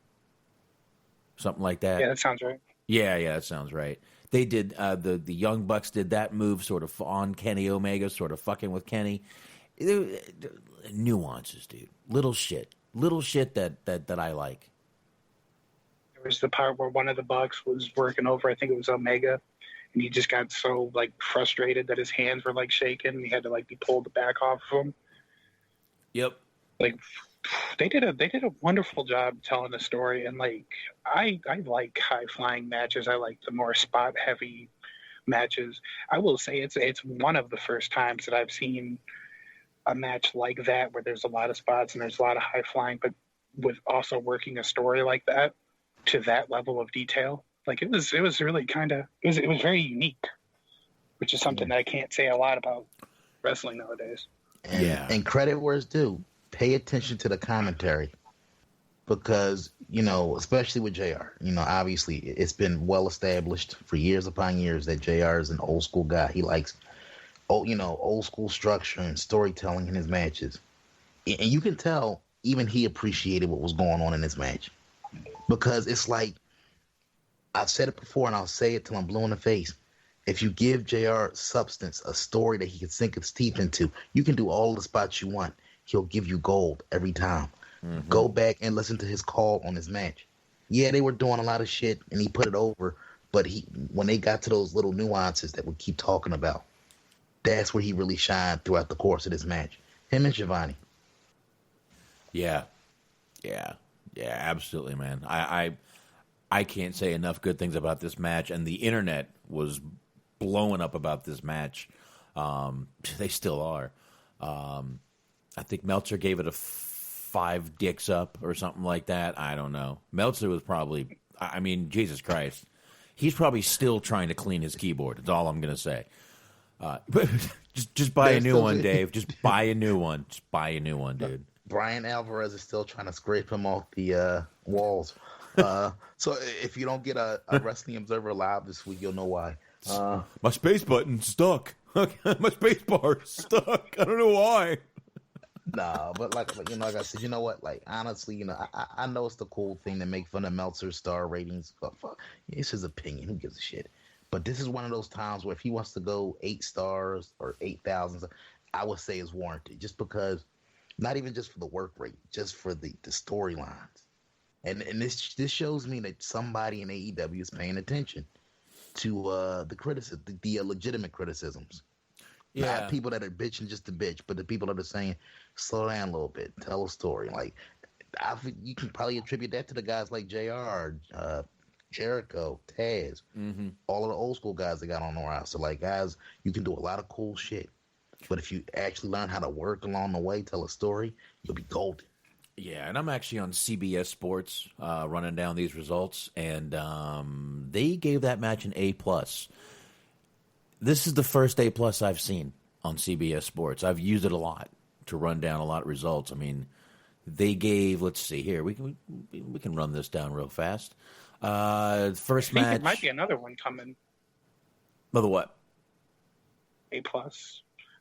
something like that. Yeah, that sounds right. Yeah, that sounds right. They did the Young Bucks did that move sort of on Kenny Omega, sort of fucking with Kenny. Nuances, dude. Little shit that I like. There was the part where one of the Bucks was working over, I think it was Omega, and he just got so like frustrated that his hands were like shaking, and he had to like be pulled back off of him. Yep. Like they did a wonderful job telling the story, and like I like high flying matches. I like the more spot heavy matches. I will say it's one of the first times that I've seen a match like that where there's a lot of spots and there's a lot of high flying, but with also working a story like that to that level of detail. Like it was really it was very unique, which is something that I can't say a lot about wrestling nowadays. And credit where it's due. Pay attention to the commentary because, especially with JR, obviously it's been well established for years upon years that JR is an old school guy. He likes, old school structure and storytelling in his matches. And you can tell even he appreciated what was going on in this match because it's like, I've said it before and I'll say it till I'm blue in the face. If you give JR substance, a story that he can sink his teeth into, you can do all the spots you want. He'll give you gold every time. Mm-hmm. Go back and listen to his call on his match. Yeah, they were doing a lot of shit, and he put it over. But when they got to those little nuances that we keep talking about, that's where he really shined throughout the course of this match. Him and Shivani. Yeah, absolutely, man. I can't say enough good things about this match, and the internet was blowing up about this match. They still are. I think Meltzer gave it a 5 dicks up or something like that. I don't know. Meltzer was probably, Jesus Christ. He's probably still trying to clean his keyboard. That's all I'm going to say. But just buy a new one, Dave. Just buy a new one. Just buy a new one, dude. Brian Alvarez is still trying to scrape him off the walls. So if you don't get a Wrestling Observer Live this week, you'll know why. My space button's stuck. My space bar's stuck. I don't know why. Nah, but like I said, you know what? Like honestly, I know it's the cool thing to make fun of Meltzer's star ratings, but fuck, it's his opinion. Who gives a shit? But this is one of those times where if he wants to go 8 stars or 8,000, I would say is warranted, just because, not even just for the work rate, just for the storylines, and this shows me that somebody in AEW is paying attention to the criticism, the legitimate criticisms. Yeah. Not people that are bitching just to bitch, but the people that are saying, slow down a little bit, tell a story. Like, you can probably attribute that to the guys like JR, Jericho, Taz, all of the old school guys that got on the roster. Like, guys, you can do a lot of cool shit. But if you actually learn how to work along the way, tell a story, you'll be golden. Yeah, and I'm actually on CBS Sports running down these results, and they gave that match an A+. This is the first A+ I've seen on CBS Sports. I've used it a lot to run down a lot of results. I mean, they gave. Let's see here. We can run this down real fast. First I think match. there might be another one coming. Another what? A+.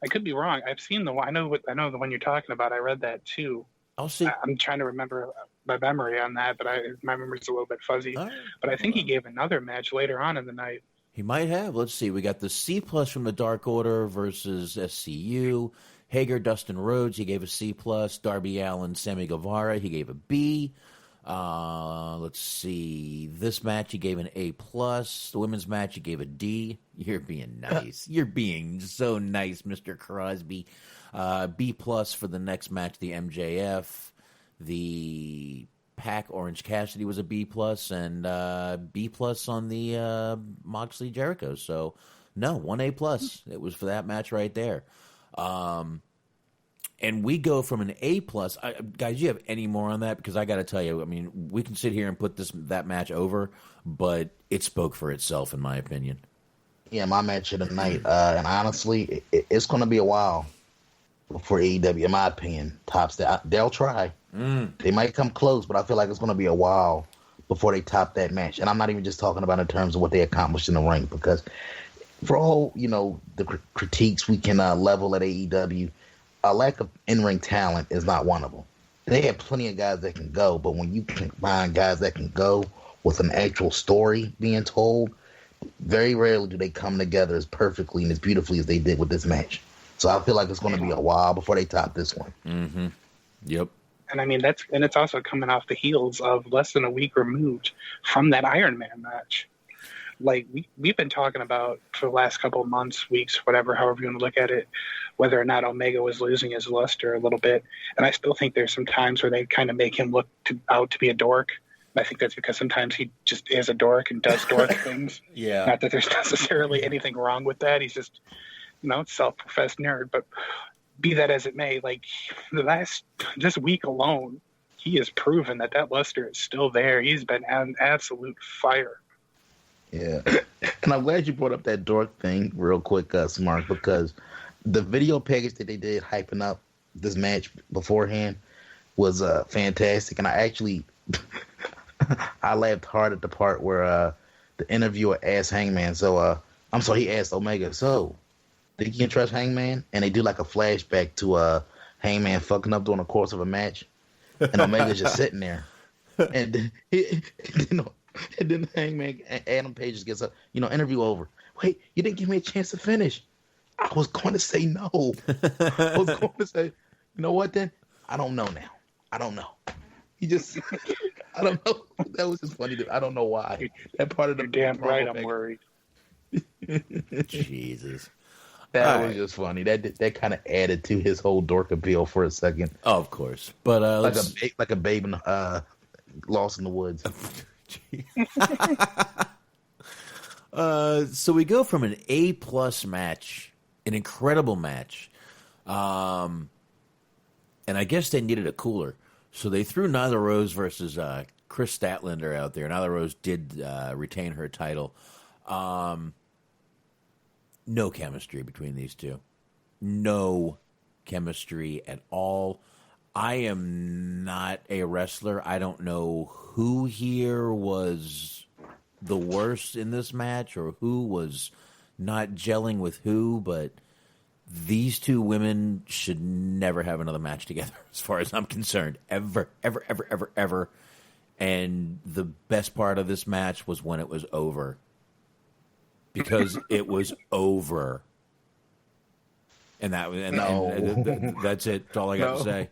I could be wrong. I've seen the one. I know the one you're talking about. I read that too. I'll see. I'm trying to remember my memory on that, but my memory's a little bit fuzzy. Right. But I think he gave another match later on in the night. He might have. Let's see. We got the C+ from the Dark Order versus SCU. Hager, Dustin Rhodes, he gave a C+. Darby Allin, Sammy Guevara, he gave a B. Let's see. This match, he gave an A+. The women's match, he gave a D. You're being nice. You're being so nice, Mr. Crosby. B+ for the next match, the MJF. The Pac Orange Cassidy was a B+, and B+ on the Moxley Jericho. So, no, 1 A+. It was for that match right there. And we go from an A+. Guys, you have any more on that? Because I got to tell you, I mean, we can sit here and put that match over, but it spoke for itself, in my opinion. Yeah, my match of the night. And honestly, it's going to be a while before AEW, in my opinion, tops that. They'll try. They might come close, but I feel like it's going to be a while before they top that match. And I'm not even just talking about in terms of what they accomplished in the ring, because for all, the critiques we can level at AEW, a lack of in-ring talent is not one of them. They have plenty of guys that can go, but when you combine guys that can go with an actual story being told, very rarely do they come together as perfectly and as beautifully as they did with this match. So I feel like it's going to be a while before they top this one. Mm-hmm. Yep. And I mean, it's also coming off the heels of less than a week removed from that Iron Man match. Like, we've been talking about for the last couple of months, weeks, whatever, however you want to look at it, whether or not Omega was losing his luster a little bit. And I still think there's some times where they kind of make him look out to be a dork. And I think that's because sometimes he just is a dork and does dork things. Yeah. Not that there's necessarily anything wrong with that. He's just, self-professed nerd. But be that as it may, like, this week alone, he has proven that luster is still there. He's been on absolute fire. Yeah, and I'm glad you brought up that dork thing real quick, Smart, because the video package that they did hyping up this match beforehand was fantastic, and I actually I laughed hard at the part where the interviewer asked Hangman, he asked Omega, so think you can trust Hangman? And they do like a flashback to Hangman fucking up during the course of a match, and Omega's just sitting there, and and then Hangman, Adam Page just gets up, interview over. Wait, you didn't give me a chance to finish. I was going to say no. I was going to say, you know what then? I don't know now. I don't know. He just, I don't know. That was just funny. I don't know why. That part of the damn right, I'm worried. Jesus. That was just funny. That kind of added to his whole dork appeal for a second. Oh, of course. But like a babe lost in the woods. So we go from an A+ match, an incredible match, and I guess they needed a cooler, so they threw Nyla Rose versus Chris Statlander out there. Nyla Rose did retain her title. No chemistry between these two. No chemistry at all. I am not a wrestler. I don't know who here was the worst in this match or who was not gelling with who, but these two women should never have another match together as far as I'm concerned. Ever, ever, ever, ever, ever. And the best part of this match was when it was over. Because it was over. And that's it. That's all I got to say.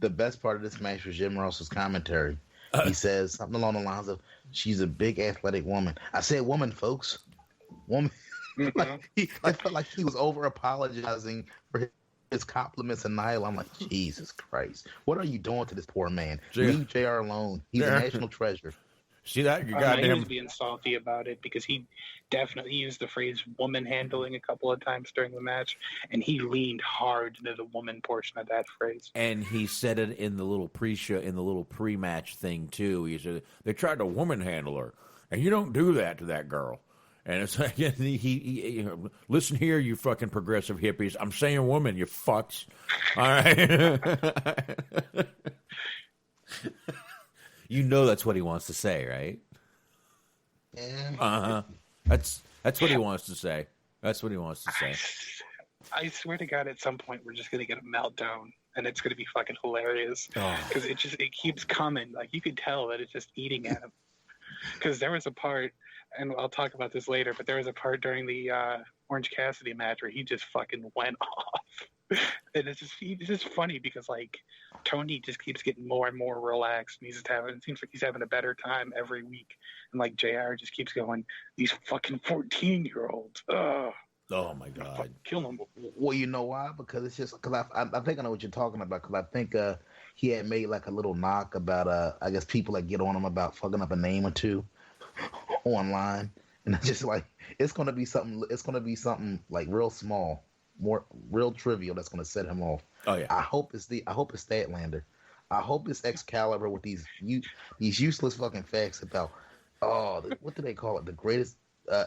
The best part of this match was Jim Ross's commentary. He says something along the lines of, she's a big athletic woman. I said woman, folks. Woman. I felt like he was over apologizing for his compliments and Nyla. I'm like, Jesus Christ. What are you doing to this poor man? Leave JR alone. He's a national treasure. See that? You He was being salty about it because he definitely used the phrase woman handling a couple of times during the match, and he leaned hard to the woman portion of that phrase. And he said it in the little pre-show, in the little pre-match thing too. He said they tried to woman handle her, and you don't do that to that girl. And it's like, he listen here, you fucking progressive hippies. I'm saying woman, you fucks. All right. You know that's what he wants to say, right? Yeah. Uh-huh. That's what he wants to say. That's what he wants to say. I swear to God, at some point we're just gonna get a meltdown, and it's gonna be fucking hilarious because it keeps coming. Like you could tell that it's just eating at him. Because there was a part, and I'll talk about this later, but there was a part during the Orange Cassidy match where he just fucking went off. And it's just funny because like Tony just keeps getting more and more relaxed, and it seems like he's having a better time every week. And like JR just keeps going, these fucking 14-year-olds. Oh my God! Kill them. Well, you know why? Because it's just because I think I know what you're talking about. Because I think he had made like a little knock about I guess people that get on him about fucking up a name or two online, and it's just like it's gonna be something. It's gonna be something like real small, more real trivial that's gonna set him off. Oh yeah. I hope it's Statlander. I hope it's Excalibur with these useless fucking facts about what do they call it? The greatest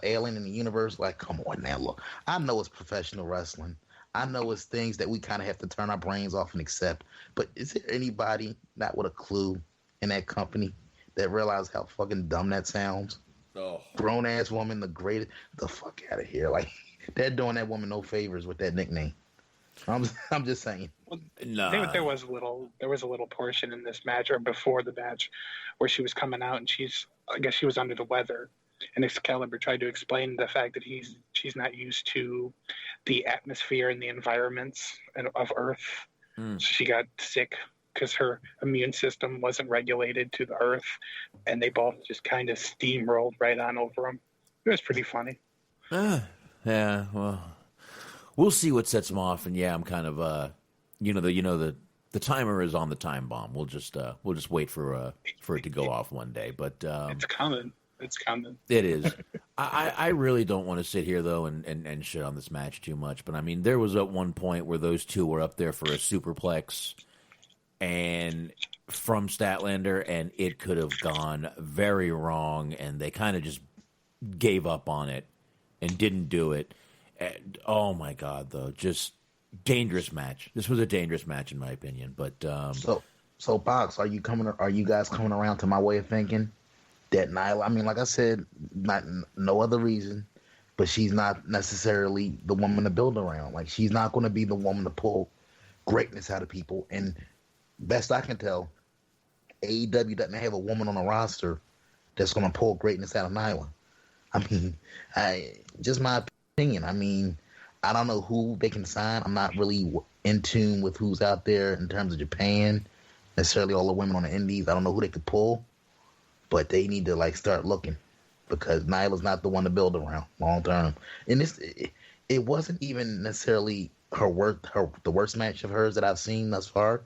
alien in the universe. Like, come on now, look. I know it's professional wrestling. I know it's things that we kind of have to turn our brains off and accept. But is there anybody not with a clue in that company that realizes how fucking dumb that sounds? Oh. Grown ass woman, the greatest. The fuck out of here! Like they're doing that woman no favors with that nickname. I'm just saying. Well, there was a little portion in this match or before the match where she was coming out and I guess she was under the weather, and Excalibur tried to explain the fact that she's not used to the atmosphere and the environments of Earth. So she got sick because her immune system wasn't regulated to the Earth, and they both just kind of steamrolled right on over him. It was pretty funny. Yeah, well, we'll see what sets him off, and yeah, I'm kind of the timer is on the time bomb. We'll just wait for it to go off one day, but it's coming. It's coming. It is. I really don't want to sit here though and shit on this match too much, but I mean there was at one point where those two were up there for a superplex and from Statlander, and it could have gone very wrong, and they kind of just gave up on it and didn't do it. And, oh my God, though, just dangerous match. This was a dangerous match in my opinion. But so Box, are you guys coming around to my way of thinking that Nyla? I mean, like I said, no other reason, but she's not necessarily the woman to build around. Like she's not going to be the woman to pull greatness out of people. And best I can tell, AEW doesn't have a woman on the roster that's going to pull greatness out of Nyla. I mean, just my opinion. I mean, I don't know who they can sign. I'm not really in tune with who's out there in terms of Japan, necessarily all the women on the indies. I don't know who they could pull, but they need to like start looking because Nyla's not the one to build around long term. And it wasn't even necessarily the worst match of hers that I've seen thus far,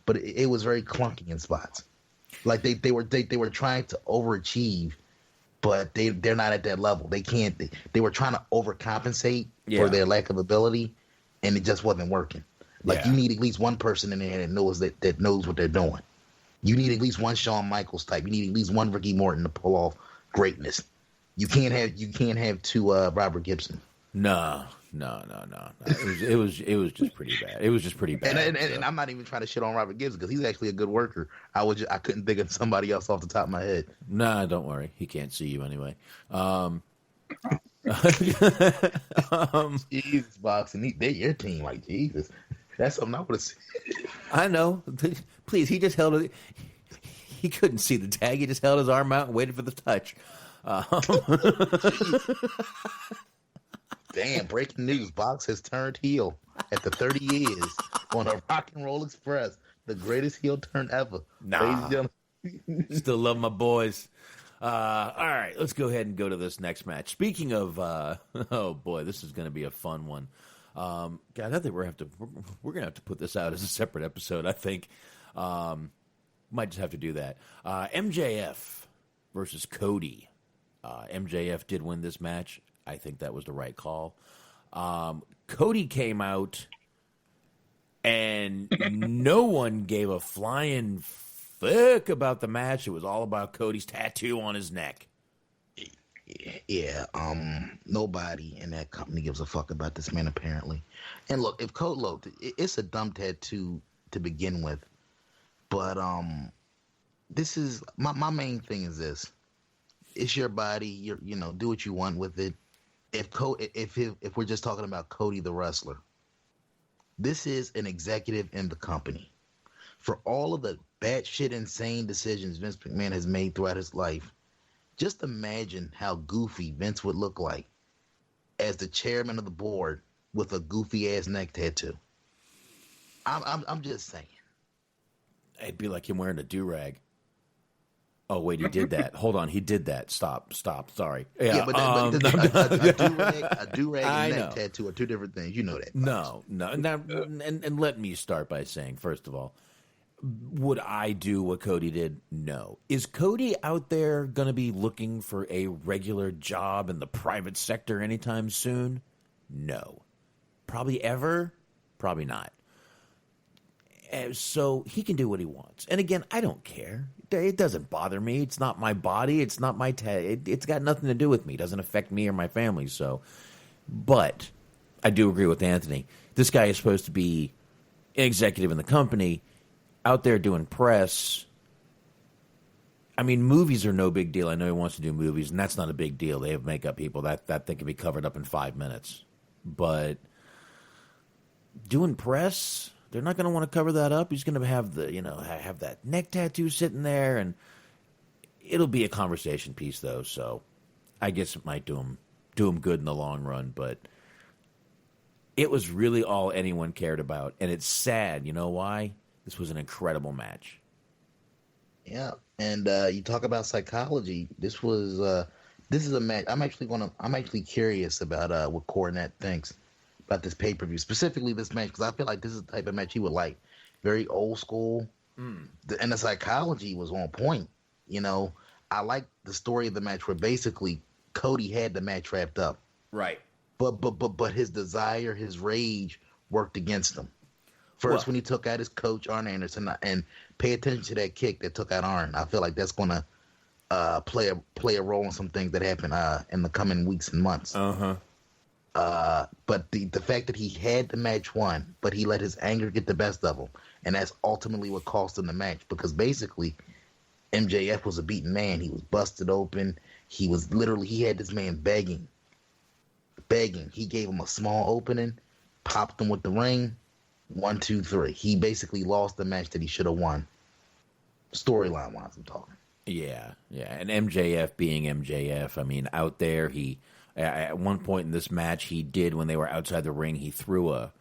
but it was very clunky in spots. Like they were trying to overachieve, but they're not at that level. They can't. They were trying to overcompensate for their lack of ability, and it just wasn't working. Like you need at least one person in there that knows what they're doing. You need at least one Shawn Michaels type. You need at least one Ricky Morton to pull off greatness. You can't have two Robert Gibson. No. It was just pretty bad. It was just pretty bad. And I'm not even trying to shit on Robert Gibson because he's actually a good worker. I couldn't think of somebody else off the top of my head. Nah, don't worry. He can't see you anyway. Jesus, Box, and they're your team. Like Jesus, that's something I would have said. I know. Please, he just held it. He couldn't see the tag. He just held his arm out and waited for the touch. Damn, breaking news. Box has turned heel after 30 years on a Rock and Roll Express. The greatest heel turn ever. Nah. Still love my boys. All right, let's go ahead and go to this next match. Speaking of, oh boy, this is going to be a fun one. God, I think we're going to have to put this out as a separate episode, I think. Might just have to do that. MJF versus Cody. MJF did win this match. I think that was the right call. Cody came out, and no one gave a flying fuck about the match. It was all about Cody's tattoo on his neck. Yeah, nobody in that company gives a fuck about this man apparently. And look, if look, it's a dumb tattoo to begin with, but this is my main thing is this: it's your body. Do what you want with it. If we're just talking about Cody the wrestler, this is an executive in the company. For all of the batshit insane decisions Vince McMahon has made throughout his life, just imagine how goofy Vince would look like as the chairman of the board with a goofy ass neck tattoo. I'm just saying. It'd be like him wearing a do-rag. Oh, wait, he did that. Hold on, he did that. Stop. Sorry. Yeah, but a do-rag and neck tattoo are two different things. You know that. No. Now, and let me start by saying, first of all, would I do what Cody did? No. Is Cody out there going to be looking for a regular job in the private sector anytime soon? No. Probably ever? Probably not. So he can do what he wants. And again, I don't care. It doesn't bother me. It's not my body. It's not my it's got nothing to do with me. It doesn't affect me or my family. So, but I do agree with Anthony. This guy is supposed to be an executive in the company, out there doing press. I mean, movies are no big deal. I know he wants to do movies, and that's not a big deal. They have makeup people. That thing can be covered up in 5 minutes. But doing press, they're not going to want to cover that up. He's going to have have that neck tattoo sitting there, and it'll be a conversation piece, though. So I guess it might do him good in the long run. But it was really all anyone cared about, and it's sad. You know why? This was an incredible match. Yeah, and you talk about psychology. This is a match. I'm actually curious about what Cornette thinks about this pay-per-view, specifically this match, because I feel like this is the type of match he would like. Very old school, and the psychology was on point. I like the story of the match where basically Cody had the match wrapped up, right? But his desire, his rage worked against him. First, when he took out his coach, Arn Anderson, and pay attention to that kick that took out Arn. I feel like that's going to play a role in some things that happen in the coming weeks and months. But the fact that he had the match won, but he let his anger get the best of him, and that's ultimately what cost him the match. Because basically, MJF was a beaten man. He was busted open. He had this man begging. He gave him a small opening, popped him with the ring. 1, 2, 3. He basically lost the match that he should have won. Storyline wise, I'm talking. Yeah. And MJF being MJF, I mean, out there, he at one point in this match, he did when they were outside the ring, he threw a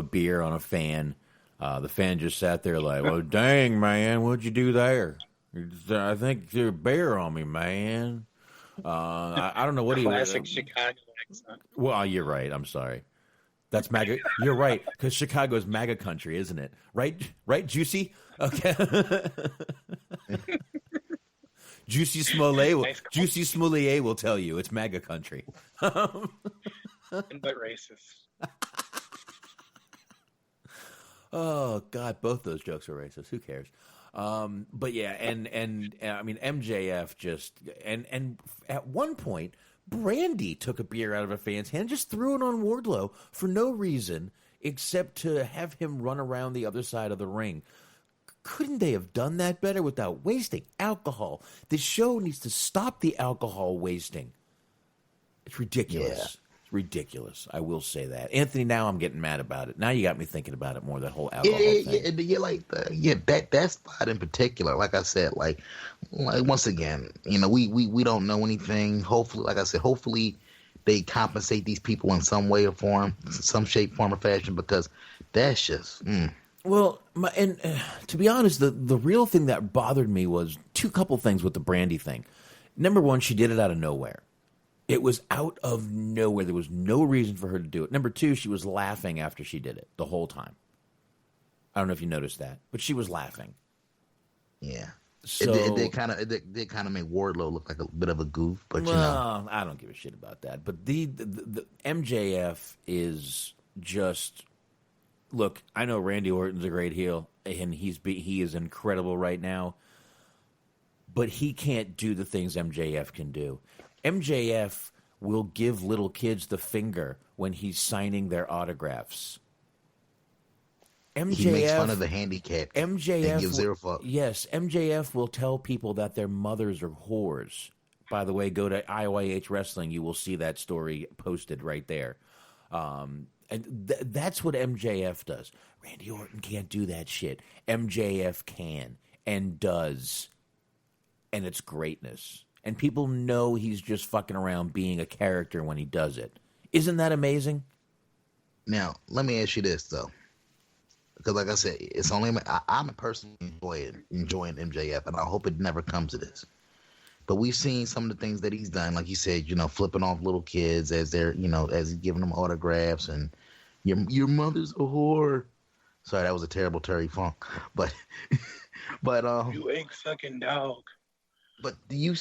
beer on a fan. The fan just sat there like, "Well, dang man, what'd you do there?" I think you threw a beer on me, man. I don't know what he was. Classic Chicago accent. Well, you're right. I'm sorry. That's MAGA. You're right, because Chicago is MAGA country, isn't it? Right, Juicy? Okay. Juicy Smollett will tell you it's MAGA country. But racist. Oh, God, both those jokes are racist. Who cares? But yeah, and I mean, MJF just, and at one point, Brandy took a beer out of a fan's hand, just threw it on Wardlow for no reason except to have him run around the other side of the ring. Couldn't they have done that better without wasting alcohol? This show needs to stop the alcohol wasting. It's ridiculous. Yeah. It's ridiculous. I will say that. Anthony, now I'm getting mad about it. Now you got me thinking about it more, that whole alcohol thing. That spot in particular, like I said, like once again, we don't know anything. Hopefully, like I said, hopefully they compensate these people in some way or form, some shape, form, or fashion, because that's just... Well, to be honest, the real thing that bothered me was couple things with the Brandy thing. Number one, she did it out of nowhere. It was out of nowhere. There was no reason for her to do it. Number two, she was laughing after she did it the whole time. I don't know if you noticed that, but she was laughing. Yeah. So, it did kind of make Wardlow look like a bit of a goof, but I don't give a shit about that. But the MJF is just... Look, I know Randy Orton's a great heel, and he is incredible right now, but he can't do the things MJF can do. MJF will give little kids the finger when he's signing their autographs. He makes fun of the handicap. MJF and gives zero fuck. Yes, MJF will tell people that their mothers are whores. By the way, go to IYH Wrestling. You will see that story posted right there. And that's what MJF does. Randy Orton can't do that shit. MJF can and does. And it's greatness. And people know he's just fucking around being a character when he does it. Isn't that amazing? Now, let me ask you this, though. Because, like I said, it's only I'm personally enjoying MJF, and I hope it never comes to this. But we've seen some of the things that he's done, like you said, flipping off little kids as they're, as he's giving them autographs, and your mother's a whore. Sorry, that was a terrible Terry Funk, but you egg sucking dog. But do you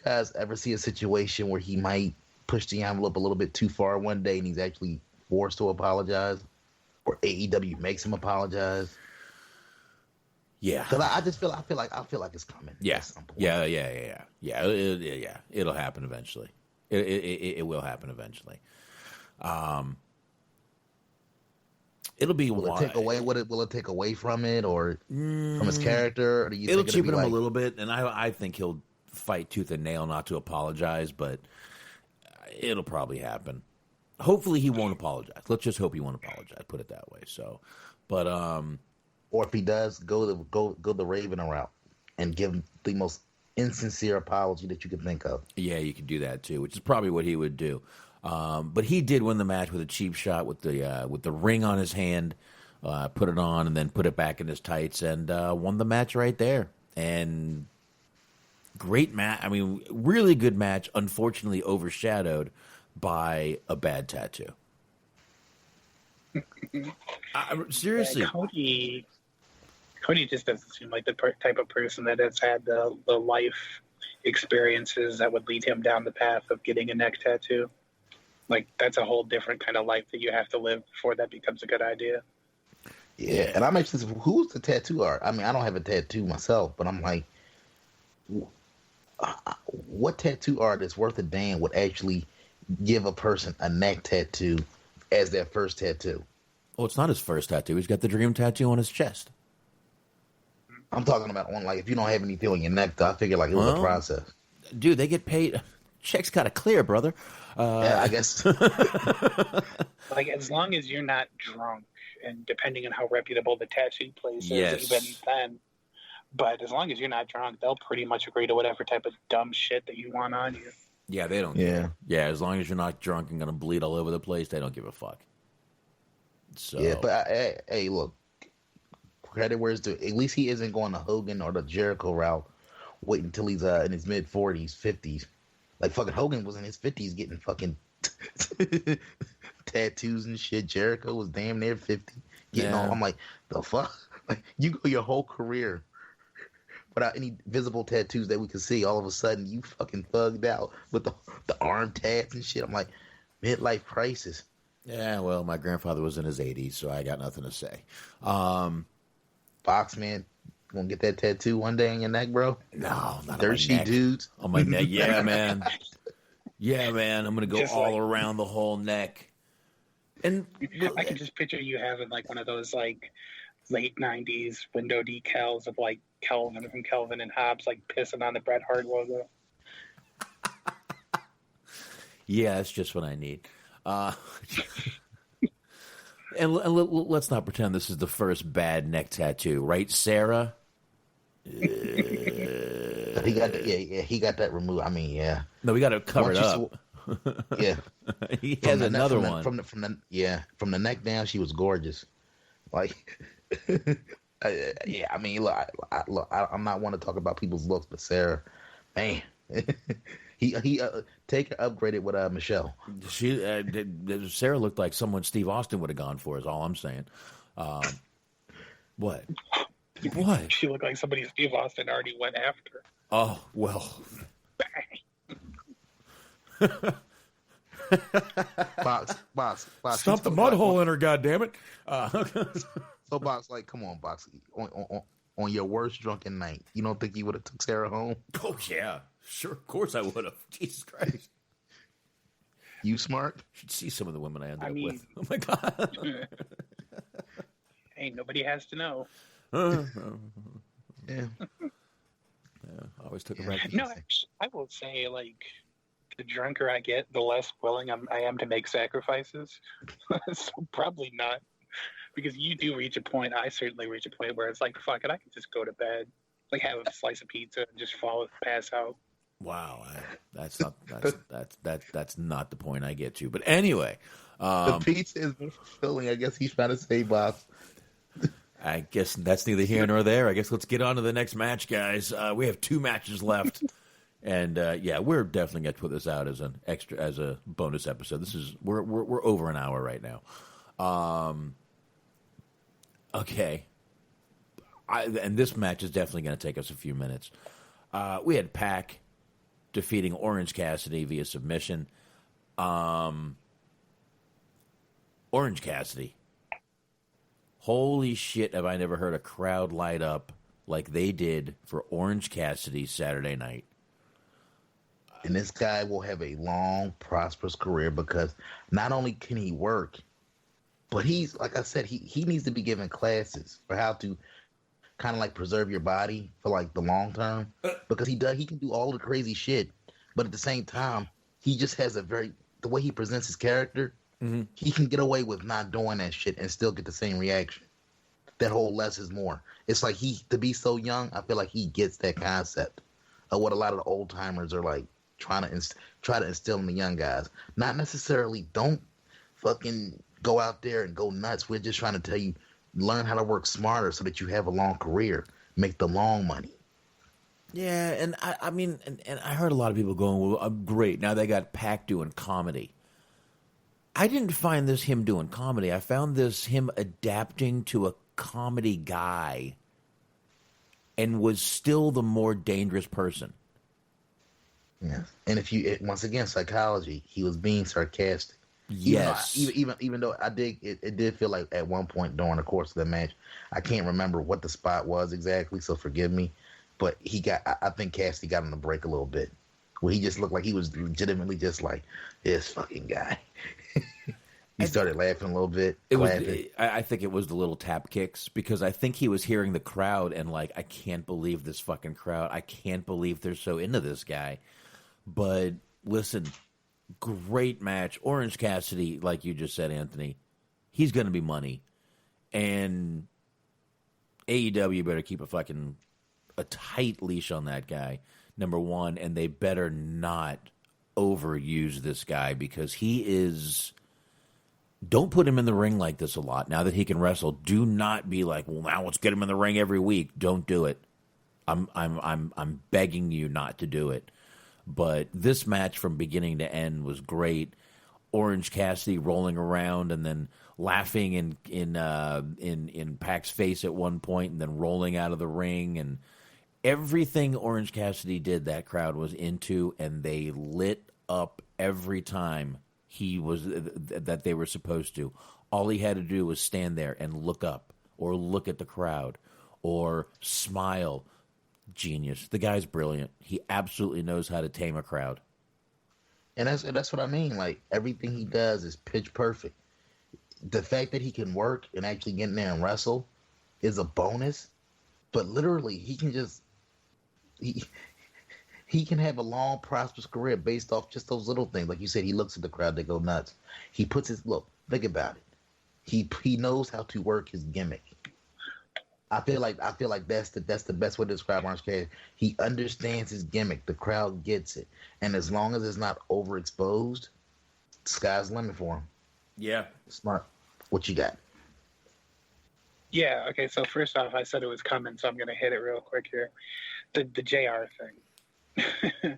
guys ever see a situation where he might push the envelope a little bit too far one day, and he's actually forced to apologize? Or AEW makes him apologize. Yeah, because I just feel like it's coming. Yeah, yeah. It'll happen eventually. It will happen eventually. It'll be. Will it take away? Will it take away from it, or from his character? Or do you it'll think cheapen him a little bit, and I think he'll fight tooth and nail not to apologize, but it'll probably happen. Hopefully he won't apologize. Let's just hope he won't apologize. Put it that way. So, but or if he does, go the Raven route and give him the most insincere apology that you could think of. Yeah, you could do that too, which is probably what he would do. But he did win the match with a cheap shot with the ring on his hand, put it on and then put it back in his tights and won the match right there. And great match. I mean, really good match. Unfortunately, overshadowed by a bad tattoo. Seriously, Cody just doesn't seem like the type of person that has had the life experiences that would lead him down the path of getting a neck tattoo. Like, that's a whole different kind of life that you have to live before that becomes a good idea. Yeah, and I'm actually, who's the tattoo art? I mean, I don't have a tattoo myself, but I'm like, what tattoo artist worth a damn would actually give a person a neck tattoo as their first tattoo? Well, it's not his first tattoo. He's got the dream tattoo on his chest. I'm talking about on, like, if you don't have anything on your neck, though, I figure like it was a process. Dude, they get paid. Checks gotta clear, brother. Yeah, I guess. Like, as long as you're not drunk, and depending on how reputable the tattoo place is, yes. Even then. But as long as you're not drunk, they'll pretty much agree to whatever type of dumb shit that you want on you. Yeah, they don't care. Yeah, as long as you're not drunk and going to bleed all over the place, they don't give a fuck. So. Yeah, but hey, look, credit where it's due. At least he isn't going the Hogan or the Jericho route, waiting until he's in his mid-40s, 50s. Like, fucking Hogan was in his 50s getting fucking tattoos and shit. Jericho was damn near 50. Getting all, I'm like, the fuck? Like, you go your whole career without any visible tattoos that we could see. All of a sudden, you fucking thugged out with the arm tats and shit. I'm like, midlife crisis. Yeah, well, my grandfather was in his 80s, so I got nothing to say. Box, man, gonna get that tattoo one day on your neck, bro? No, not Dirt sheet dudes. On my neck, yeah, man. Yeah, man, I'm gonna go just all around the whole neck. And I can just picture you having like one of those like late '90s window decals of like Kelvin from Kelvin and Hobbes, like pissing on the Bret Hart logo. Yeah, that's just what I need. And let's not pretend this is the first bad neck tattoo, right, Sarah? He got that removed. I mean, yeah. No, we got to cover it up. Yeah, he has another one from the neck down. She was gorgeous. Like, yeah. I mean, look, I'm not one to talk about people's looks, but Sarah, man. He take her upgraded with Michelle. She Sarah looked like someone Steve Austin would have gone for. Is all I'm saying. What? What? She looked like somebody Steve Austin already went after. Oh well. Box. Stump the mud hole in her, goddammit. So Box, like, come on, Box. On your worst drunken night, you don't think you would have took Sarah home? Oh yeah. Sure, of course I would have. Jesus Christ. You smart? You should see some of the women I ended up mean, with. Oh my God. Hey, nobody has to know. Yeah. I always took a right. No, actually, I will say, like, the drunker I get, the less willing I am to make sacrifices. So probably not, because you do reach a point. I certainly reach a point where it's like, fuck it, I can just go to bed, like have a slice of pizza and just pass out. Wow, that's not the point I get to. But anyway, the pizza is more fulfilling. I guess he's trying to say, Bob. I guess that's neither here nor there. I guess let's get on to the next match, guys. We have 2 matches left, and yeah, we're definitely going to put this out as a bonus episode. We're over an hour right now. Okay, and this match is definitely going to take us a few minutes. We had Pac defeating Orange Cassidy via submission. Orange Cassidy. Holy shit, have I never heard a crowd light up like they did for Orange Cassidy Saturday night. And this guy will have a long, prosperous career because not only can he work, but he's, like I said, he needs to be given classes for how to kind of like preserve your body for like the long term, because he can do all the crazy shit, but at the same time, he just has the way he presents his character, he can get away with not doing that shit and still get the same reaction. That whole less is more. It's like to be so young, I feel like he gets that concept of what a lot of the old timers are like try to instill in the young guys. Not necessarily don't fucking go out there and go nuts. We're just trying to tell you, learn how to work smarter so that you have a long career, make the long money. Yeah, and I mean, and I heard a lot of people going, well, great, now they got Pac doing comedy. I didn't find this him doing comedy. I found this him adapting to a comedy guy and was still the more dangerous person. Yeah. And once again, psychology, he was being sarcastic. Yes. Even though it did feel like at one point during the course of the match, I can't remember what the spot was exactly, so forgive me. But I think Cassidy got on the break a little bit, where he just looked like he was legitimately just like, this fucking guy. He started laughing a little bit. I think it was the little tap kicks, because I think he was hearing the crowd and like, I can't believe this fucking crowd. I can't believe they're so into this guy. But listen, great match. Orange Cassidy, like you just said, Anthony, he's going to be money. And AEW better keep a tight leash on that guy, number one, and they better not overuse this guy, because he is... Don't put him in the ring like this a lot. Now that he can wrestle, do not be like, well, now let's get him in the ring every week. Don't do it. I'm begging you not to do it. But this match from beginning to end was great. Orange Cassidy rolling around and then laughing in Pac's face at one point, and then rolling out of the ring, and everything Orange Cassidy did, that crowd was into, and they lit up every time he was that they were supposed to. All he had to do was stand there and look up, or look at the crowd, or smile. Genius. The guy's brilliant. He absolutely knows how to tame a crowd. And that's what I mean. Like, everything he does is pitch perfect. The fact that he can work and actually get in there and wrestle is a bonus. But literally, he can just he can have a long, prosperous career based off just those little things. Like you said, he looks at the crowd, they go nuts. He puts his look. Think about it. He knows how to work his gimmick. I feel like that's the best way to describe Orange Cassidy. He understands his gimmick. The crowd gets it, and as long as it's not overexposed, sky's the limit for him. Yeah, smart. What you got? Yeah. Okay. So first off, I said it was coming, so I'm going to hit it real quick here. The JR thing.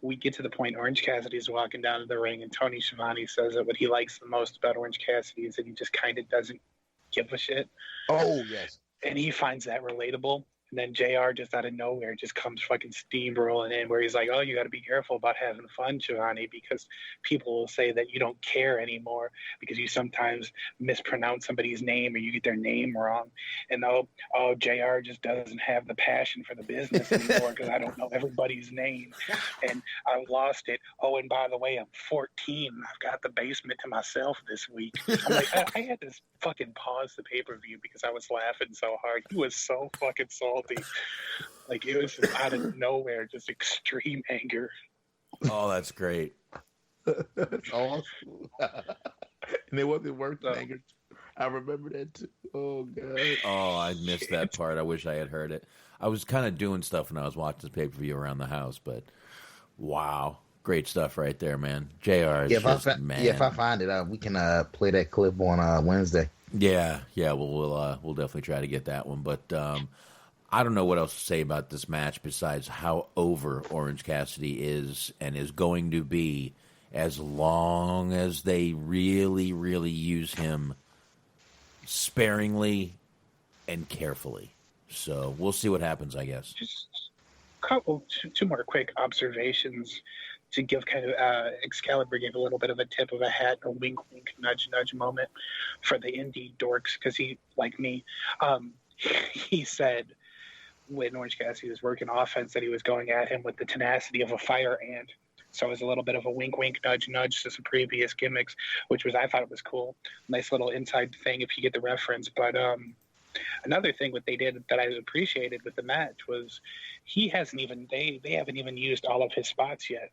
We get to the point Orange Cassidy's walking down to the ring, and Tony Schiavone says that what he likes the most about Orange Cassidy is that he just kind of doesn't give a shit. Oh, yes. And he finds that relatable. And then JR just out of nowhere just comes fucking steamrolling in, where he's like, oh, you got to be careful about having fun, Giovanni, because people will say that you don't care anymore because you sometimes mispronounce somebody's name or you get their name wrong. And JR just doesn't have the passion for the business anymore because I don't know everybody's name. And I lost it. Oh, and by the way, I'm 14. I've got the basement to myself this week. I'm like, I had to fucking pause the pay-per-view because I was laughing so hard. He was so fucking salty. Like, it was just out of nowhere, just extreme anger. Oh, that's great. That's awesome. And it wasn't working anger. I remember that too. Oh, God. Oh, I missed that part. I wish I had heard it. I was kind of doing stuff when I was watching this pay-per-view around the house, but wow. Great stuff right there, man. JR is man. Yeah, if I find it, we can play that clip on Wednesday. Yeah. We'll definitely try to get that one. But I don't know what else to say about this match besides how over Orange Cassidy is and is going to be as long as they really, really use him sparingly and carefully. So we'll see what happens, I guess. Just two more quick observations to give kind of Excalibur gave a little bit of a tip of a hat, a wink, nudge, nudge moment for the indie dorks because he, like me, he said when Orange Cassidy was working offense that he was going at him with the tenacity of a fire ant. So it was a little bit of a wink, nudge, nudge to some previous gimmicks, which was, I thought it was cool. Nice little inside thing if you get the reference. But another thing what they did that I appreciated with the match was they haven't even used all of his spots yet.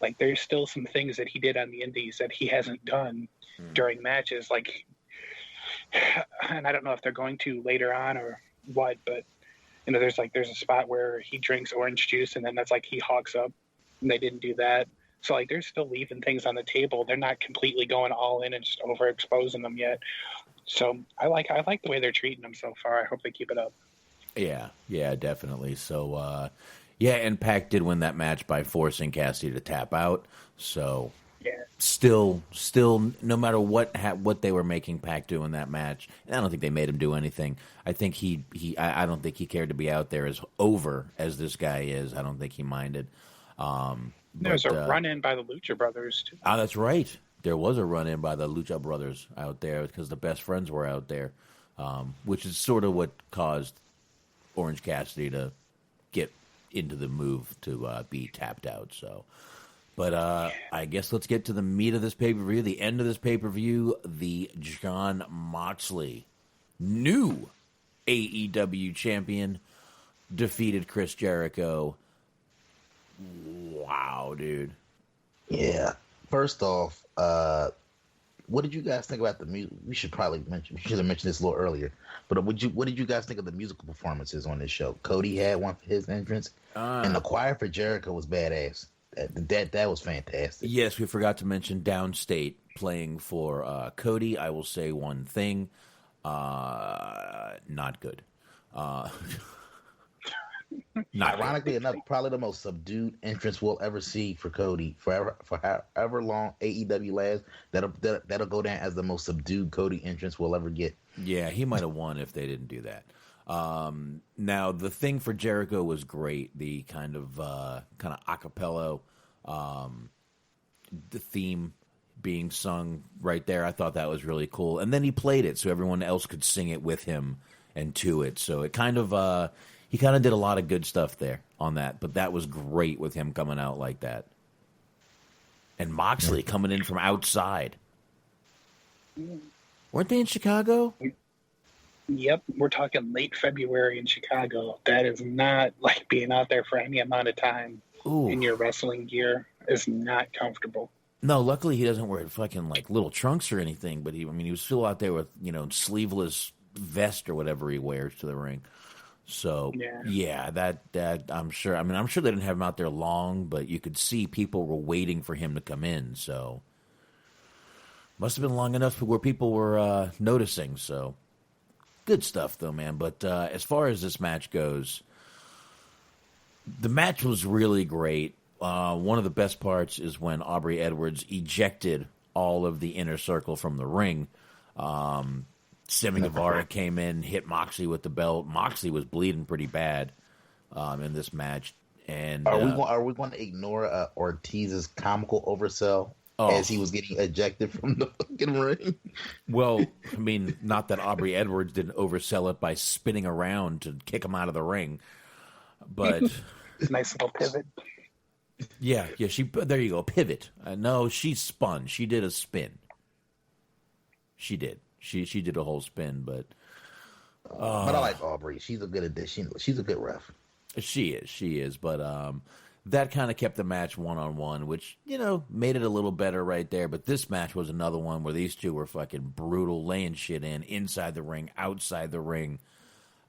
Like, there's still some things that he did on the indies that he hasn't done during matches. Like, and I don't know if they're going to later on or what, but, you know, there's a spot where he drinks orange juice and then that's like he hawks up. And they didn't do that. So, like, they're still leaving things on the table. They're not completely going all in and just overexposing them yet. So I like the way they're treating them so far. I hope they keep it up. Yeah, definitely. So, and Pac did win that match by forcing Cassidy to tap out. So, yeah, still, no matter what they were making Pac do in that match, and I don't think they made him do anything. I think I don't think he cared to be out there as over as this guy is. I don't think he minded. There's a run-in by the Lucha Brothers, too. Oh, that's right. There was a run-in by the Lucha Brothers out there because the best friends were out there, which is sort of what caused Orange Cassidy to get into the move to be tapped out. So, but I guess let's get to the meat of this pay-per-view, the end of this pay-per-view. The Jon Moxley, new AEW champion, defeated Chris Jericho. Wow, dude. Yeah. First off, what did you guys think about the music? We should have mentioned this a little earlier. But what did you guys think of the musical performances on this show? Cody had one for his entrance, and the choir for Jericho was badass. That was fantastic. Yes, we forgot to mention Downstate playing for Cody. I will say one thing: not good. Ironically enough, probably the most subdued entrance we'll ever see for Cody for however long AEW lasts. That'll go down as the most subdued Cody entrance we'll ever get. Yeah, he might have won if they didn't do that. Now the thing for Jericho was great. The kind of acapella, the theme being sung right there. I thought that was really cool. And then he played it so everyone else could sing it with him and to it. So it kind of. He kind of did a lot of good stuff there on that, but that was great with him coming out like that. And Moxley coming in from outside. Weren't they in Chicago? Yep, we're talking late February in Chicago. That is not like being out there for any amount of time in your wrestling gear is not comfortable. No, luckily he doesn't wear fucking like little trunks or anything, but he was still out there with, sleeveless vest or whatever he wears to the ring. So yeah, that I'm sure. I mean, I'm sure they didn't have him out there long, but you could see people were waiting for him to come in. So must have been long enough where people were noticing. So good stuff, though, man. But as far as this match goes, the match was really great. One of the best parts is when Aubrey Edwards ejected all of the inner circle from the ring. Sammy Guevara came in, hit Moxley with the belt. Moxley was bleeding pretty bad in this match. And are we going to ignore Ortiz's comical oversell? as he was getting ejected from the fucking ring. Well, I mean, not that Aubrey Edwards didn't oversell it by spinning around to kick him out of the ring, but nice little pivot. yeah. She there you go, pivot. No, she spun. She did a spin. She did. She did a whole spin, but I like Aubrey. She's a good addition. She's a good ref. She is. But that kind of kept the match 1-on-1, which, made it a little better right there. But this match was another one where these two were fucking brutal, laying shit in, inside the ring, outside the ring.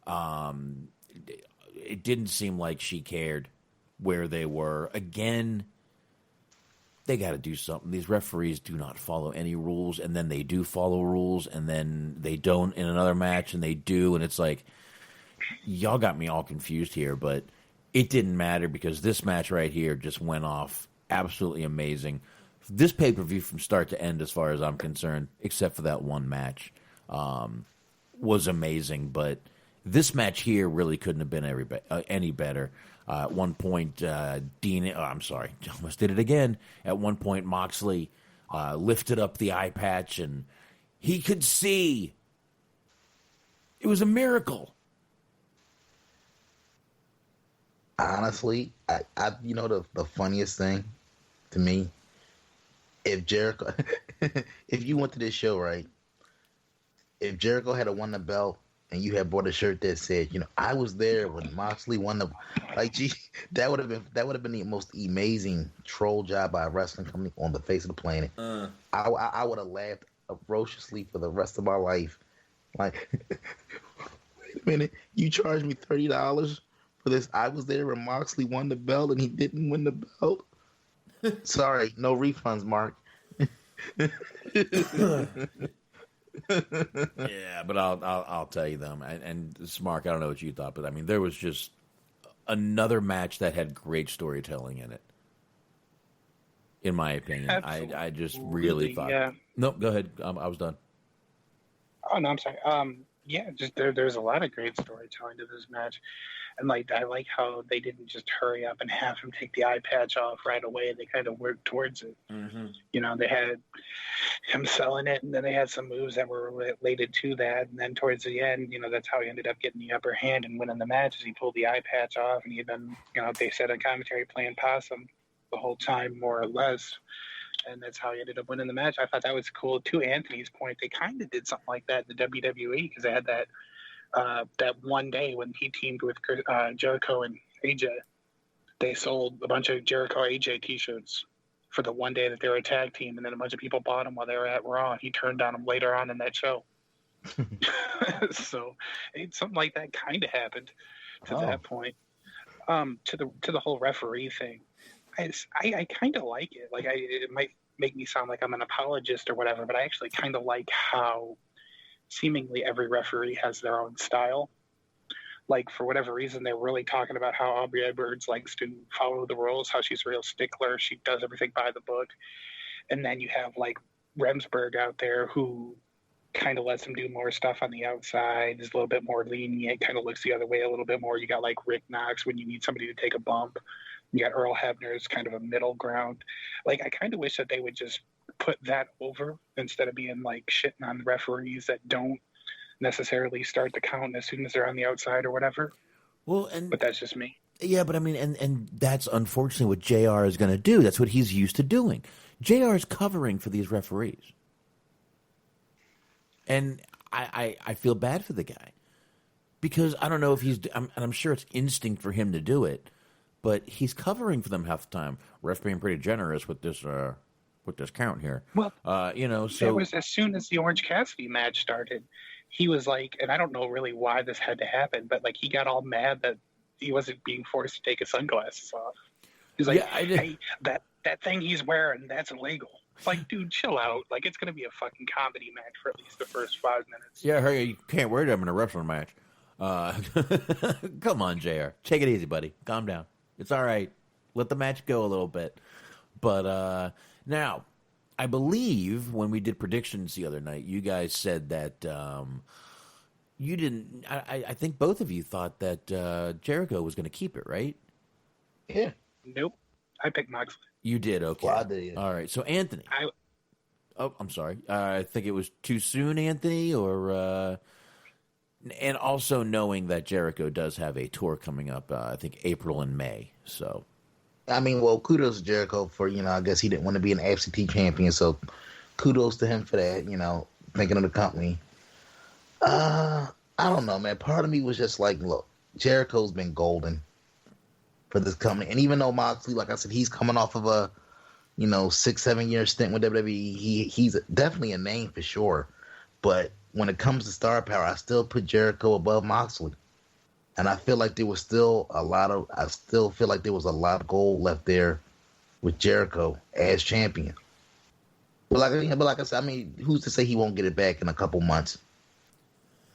It didn't seem like she cared where they were. Again, they got to do something. These referees do not follow any rules, and then they do follow rules, and then they don't in another match, and they do. And it's like, y'all got me all confused here, but it didn't matter because this match right here just went off absolutely amazing. This pay-per-view from start to end, as far as I'm concerned, except for that one match, was amazing. But this match here really couldn't have been any better. At one point, Dean, I'm sorry, almost did it again. At one point, Moxley lifted up the eye patch and he could see. It was a miracle. Honestly, I the funniest thing to me, if Jericho, if you went to this show, right, if Jericho had won the belt and you had bought a shirt that said, I was there when Moxley won the, that would have been the most amazing troll job by a wrestling company on the face of the planet. I would have laughed ferociously for the rest of my life. Like, wait a minute, you charged me $30 for this? I was there when Moxley won the belt and he didn't win the belt. Sorry, no refunds, Mark. Yeah, but I'll tell you them. And Mark, I don't know what you thought, but I mean, there was just another match that had great storytelling in it. In my opinion, I just really thought. Yeah. Nope, go ahead. I was done. Oh no, I'm sorry. Yeah, just there's a lot of great storytelling to this match, and I like how they didn't just hurry up and have him take the eye patch off right away. They kind of worked towards it. Mm-hmm. They had him selling it, and then they had some moves that were related to that, and then towards the end, that's how he ended up getting the upper hand and winning the match. As he pulled the eye patch off, and he'd been, they said on commentary, playing possum the whole time, more or less. And that's how he ended up winning the match. I thought that was cool. To Anthony's point, they kind of did something like that in the WWE because they had that one day when he teamed with Jericho and AJ. They sold a bunch of Jericho AJ T-shirts for the one day that they were a tag team, and then a bunch of people bought them while they were at Raw. He turned on them later on in that show. So something like that kind of happened to that point. To the whole referee thing. I kind of like it. It might make me sound like I'm an apologist or whatever, but I actually kind of like how seemingly every referee has their own style. For whatever reason, they're really talking about how Aubrey Edwards likes to follow the rules, how she's a real stickler. She does everything by the book. And then you have Remsburg out there who kind of lets him do more stuff on the outside, is a little bit more lenient, kind of looks the other way a little bit more. You got Rick Knox when you need somebody to take a bump. You got Earl Hebner as kind of a middle ground. I kind of wish that they would just put that over instead of being shitting on the referees that don't necessarily start the count as soon as they're on the outside or whatever. Well, but that's just me. Yeah, but I mean, and that's unfortunately what JR is going to do. That's what he's used to doing. JR is covering for these referees. And I feel bad for the guy because I don't know if I'm sure it's instinct for him to do it. But he's covering for them half the time. Ref being pretty generous with this count here. Well, so it was as soon as the Orange Cassidy match started, he was and I don't know really why this had to happen, but he got all mad that he wasn't being forced to take his sunglasses off. He's hey, that thing he's wearing, that's illegal. It's dude, chill out. It's going to be a fucking comedy match for at least the first 5 minutes. Yeah, hey, you can't wear them in a wrestling match. Come on, JR. Take it easy, buddy. Calm down. It's all right. Let the match go a little bit. But now, I believe when we did predictions the other night, you guys said that you didn't. I think both of you thought that Jericho was going to keep it, right? Yeah. Nope. I picked Moxley. You did, okay. Well, I did. All right. So Anthony. Oh, I'm sorry. I think it was too soon, Anthony, or and also knowing that Jericho does have a tour coming up, I think April and May. So, I mean, well, kudos to Jericho for, I guess he didn't want to be an absentee champion, so kudos to him for that, thinking of the company. I don't know, man. Part of me was just like, look, Jericho's been golden for this company. And even though Moxley, like I said, he's coming off of a, 6-7 year stint with WWE, he's definitely a name for sure. But when it comes to star power, I still put Jericho above Moxley. And I feel like there was still a lot of gold left there with Jericho as champion. But like I said, I mean, who's to say he won't get it back in a couple months?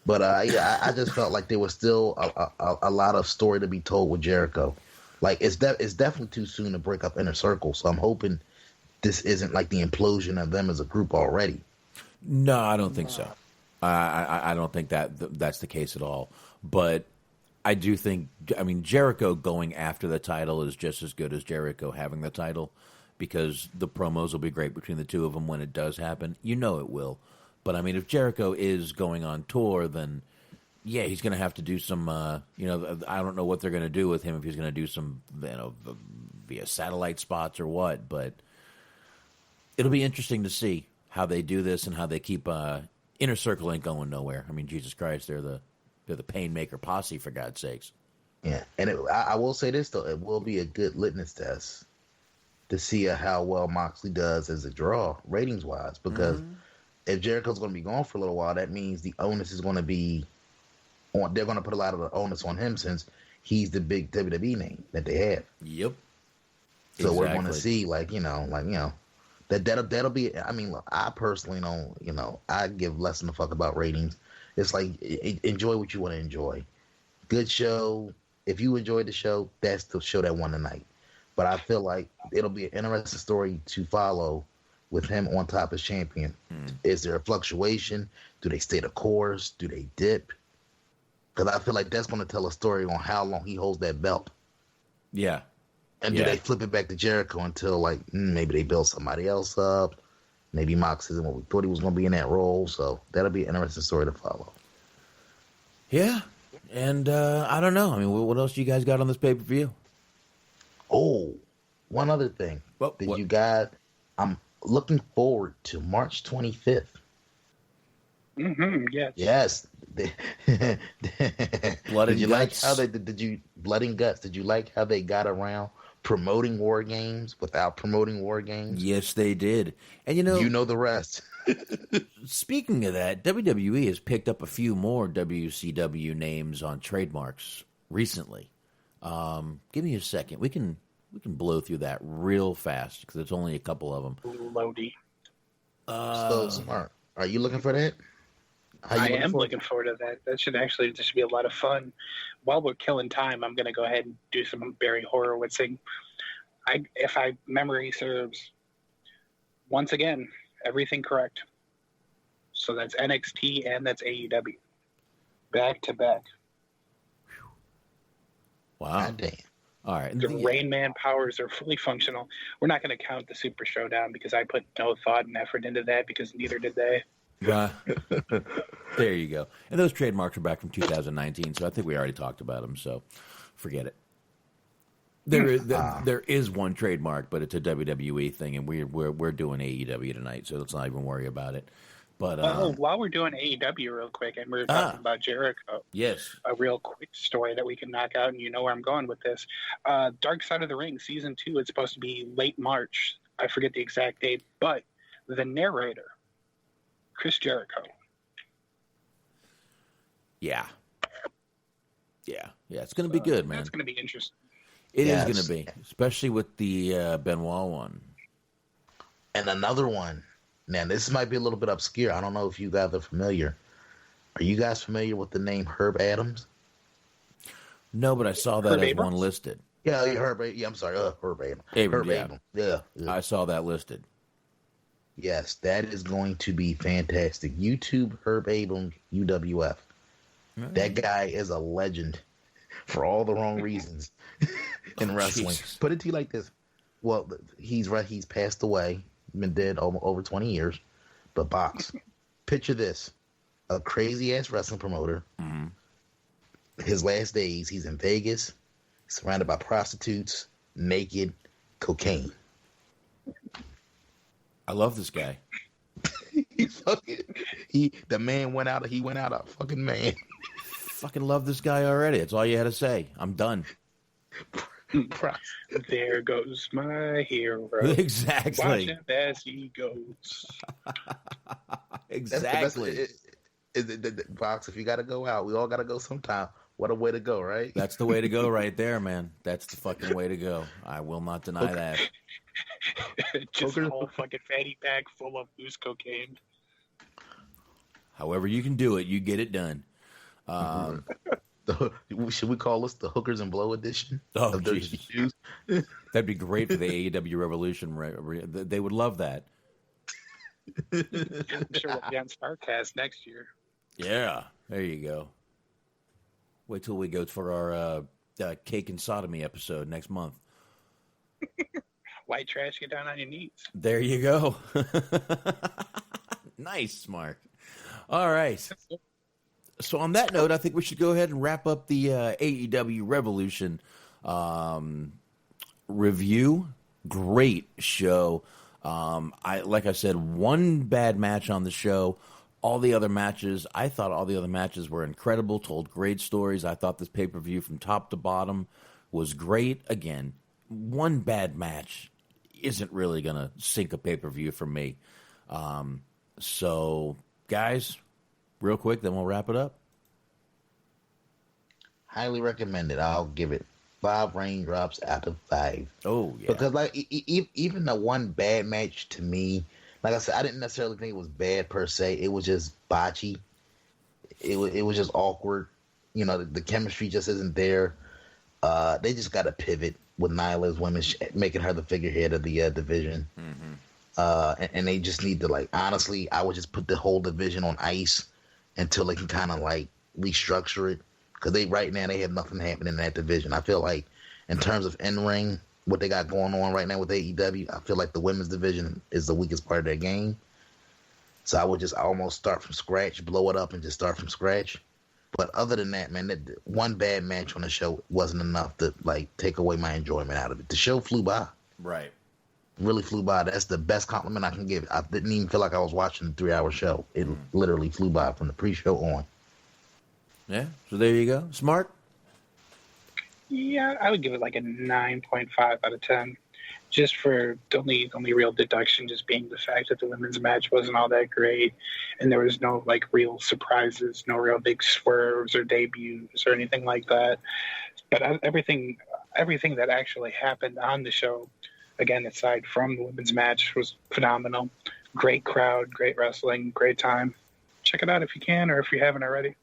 But I just felt like there was still a lot of story to be told with Jericho. Like it's definitely too soon to break up Inner Circle. So I'm hoping this isn't like the implosion of them as a group already. No, I don't think so. I don't think that's the case at all. But I do think, I mean, Jericho going after the title is just as good as Jericho having the title, because the promos will be great between the two of them when it does happen. It will. But, I mean, if Jericho is going on tour, then, yeah, he's going to have to do some, I don't know what they're going to do with him, if he's going to do some, via satellite spots or what. But it'll be interesting to see how they do this and how they keep Inner Circle ain't going nowhere. I mean, Jesus Christ, they're the Painmaker posse, for God's sakes. Yeah, and I will say this, though. It will be a good litmus test to see how well Moxley does as a draw, ratings-wise, because if Jericho's going to be gone for a little while, that means the onus is going to be on. They're going to put a lot of the onus on him since he's the big WWE name that they have. Yep. So we're going to see, that'll be. I mean, look, I personally don't. I give less than a fuck about ratings. It's like enjoy what you want to enjoy. Good show. If you enjoyed the show, that's the show that won the night. But I feel like it'll be an interesting story to follow with him on top as champion. Is there a fluctuation? Do they stay the course? Do they dip? Because I feel like that's going to tell a story on how long he holds that belt. Yeah. And do they flip it back to Jericho until maybe they build somebody else up? Maybe Mox isn't what we thought he was going to be in that role. So that'll be an interesting story to follow. Yeah. And I don't know. I mean, what else you guys got on this pay-per-view? Oh, one other thing. You guys, I'm looking forward to March 25th. Mm-hmm, yes. Yes. Blood and Guts. Blood and Guts? Did you like how they got around promoting War Games without promoting War Games? Yes, they did. And you know the rest. Speaking of that, WWE has picked up a few more WCW names on trademarks recently. Give me a second. We can blow through that real fast because it's only a couple of them. Loady. So smart. Are you looking for that? I am looking forward to that. That should just be a lot of fun. While we're killing time, I'm going to go ahead and do some Barry Horowitzing. If memory serves, once again, everything correct. So that's NXT and that's AEW. Back to back. Wow. God damn. All right. The Rain Man powers are fully functional. We're not going to count the Super Showdown because I put no thought and effort into that because neither did they. There you go. And those trademarks are back from 2019, so I think we already talked about them, so forget it. There is one trademark, but it's a WWE thing, and we're doing AEW tonight, so let's not even worry about it. But while we're doing AEW real quick, and we're talking about Jericho, yes, a real quick story that we can knock out, and you know where I'm going with this. Dark Side of the Ring Season 2, it's supposed to be late March. I forget the exact date, but the narrator, Chris Jericho. Yeah, it's going to be good, man. It's going to be interesting. It is going to be, especially with the Benoit one. And another one. Now, this might be a little bit obscure. I don't know if you guys are familiar. Are you guys familiar with the name Herb Adams? No, but I saw that as one listed. Yeah, Herb. Yeah, I'm sorry, Herb Adams. Herb Adams. Yeah, I saw that listed. Yes, that is going to be fantastic. YouTube Herb Adams UWF. Right. That guy is a legend for all the wrong reasons in wrestling. Jesus. Put it to you like this. well, he's right. He's passed away. Been dead over 20 years. But Box, picture this: a crazy ass wrestling promoter. Mm-hmm. His last days, he's in Vegas, surrounded by prostitutes, naked, cocaine. I love this guy. The man went out. He went out a fucking man. Fucking love this guy already. That's all you had to say. I'm done. There goes my hero. Exactly. Watch him as he goes. Exactly. The Box, if you got to go out, we all got to go sometime. What a way to go, right? That's the way to go right there, man. That's the fucking way to go. I will not deny that. Just a whole fucking fanny bag full of loose cocaine. However you can do it, you get it done. Should we call this the Hookers and Blow edition? Oh, Jesus. That'd be great for the AEW Revolution. They would love that. I'm sure we'll be on StarCast next year. Yeah, there you go. Wait till we go for our cake and sodomy episode next month. White trash, get down on your knees. There you go. Nice, Mark. All right. So on that note, I think we should go ahead and wrap up the AEW Revolution review. Great show. Like I said, one bad match on the show. All the other matches, I thought all the other matches were incredible, told great stories. I thought this pay-per-view from top to bottom was great. Again, one bad match isn't really going to sink a pay-per-view for me. So, guys, real quick, then we'll wrap it up. Highly recommended. I'll give it 5 raindrops out of 5. Oh, yeah. Because, like, even the one bad match to me, like I said, I didn't necessarily think it was bad per se. It was just botchy. It was just awkward. You know, the chemistry just isn't there. They just got to pivot with Nyla's women, making her the figurehead of the division. Mm-hmm. And they just need to, like, honestly, I would just put the whole division on ice until they can kind of, like, restructure it. Because right now they have nothing happening in that division. I feel like in terms of in-ring, what they got going on right now with AEW, I feel like the women's division is the weakest part of their game. So I would just almost start from scratch, blow it up, and just start from scratch. But other than that, man, that one bad match on the show wasn't enough to, like, take away my enjoyment out of it. The show flew by. Right. Really flew by. That's the best compliment I can give it. I didn't even feel like I was watching a 3-hour show. It literally flew by from the pre-show on. Yeah, so there you go. Smart? Yeah, I would give it like a 9.5 out of 10. Just for the only real deduction just being the fact that the women's match wasn't all that great, and there was no like real surprises, no real big swerves or debuts or anything like that. But everything that actually happened on the show, again, aside from the women's match, was phenomenal. Great crowd, great wrestling, great time. Check it out if you can, or if you haven't already.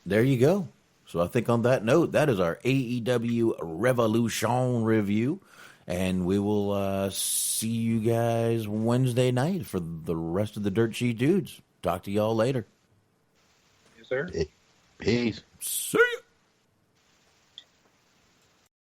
There you go. So I think on that note, that is our AEW Revolution review. And we will see you guys Wednesday night for the rest of the Dirt Sheet Dudes. Talk to y'all later. Yes, sir. Peace. See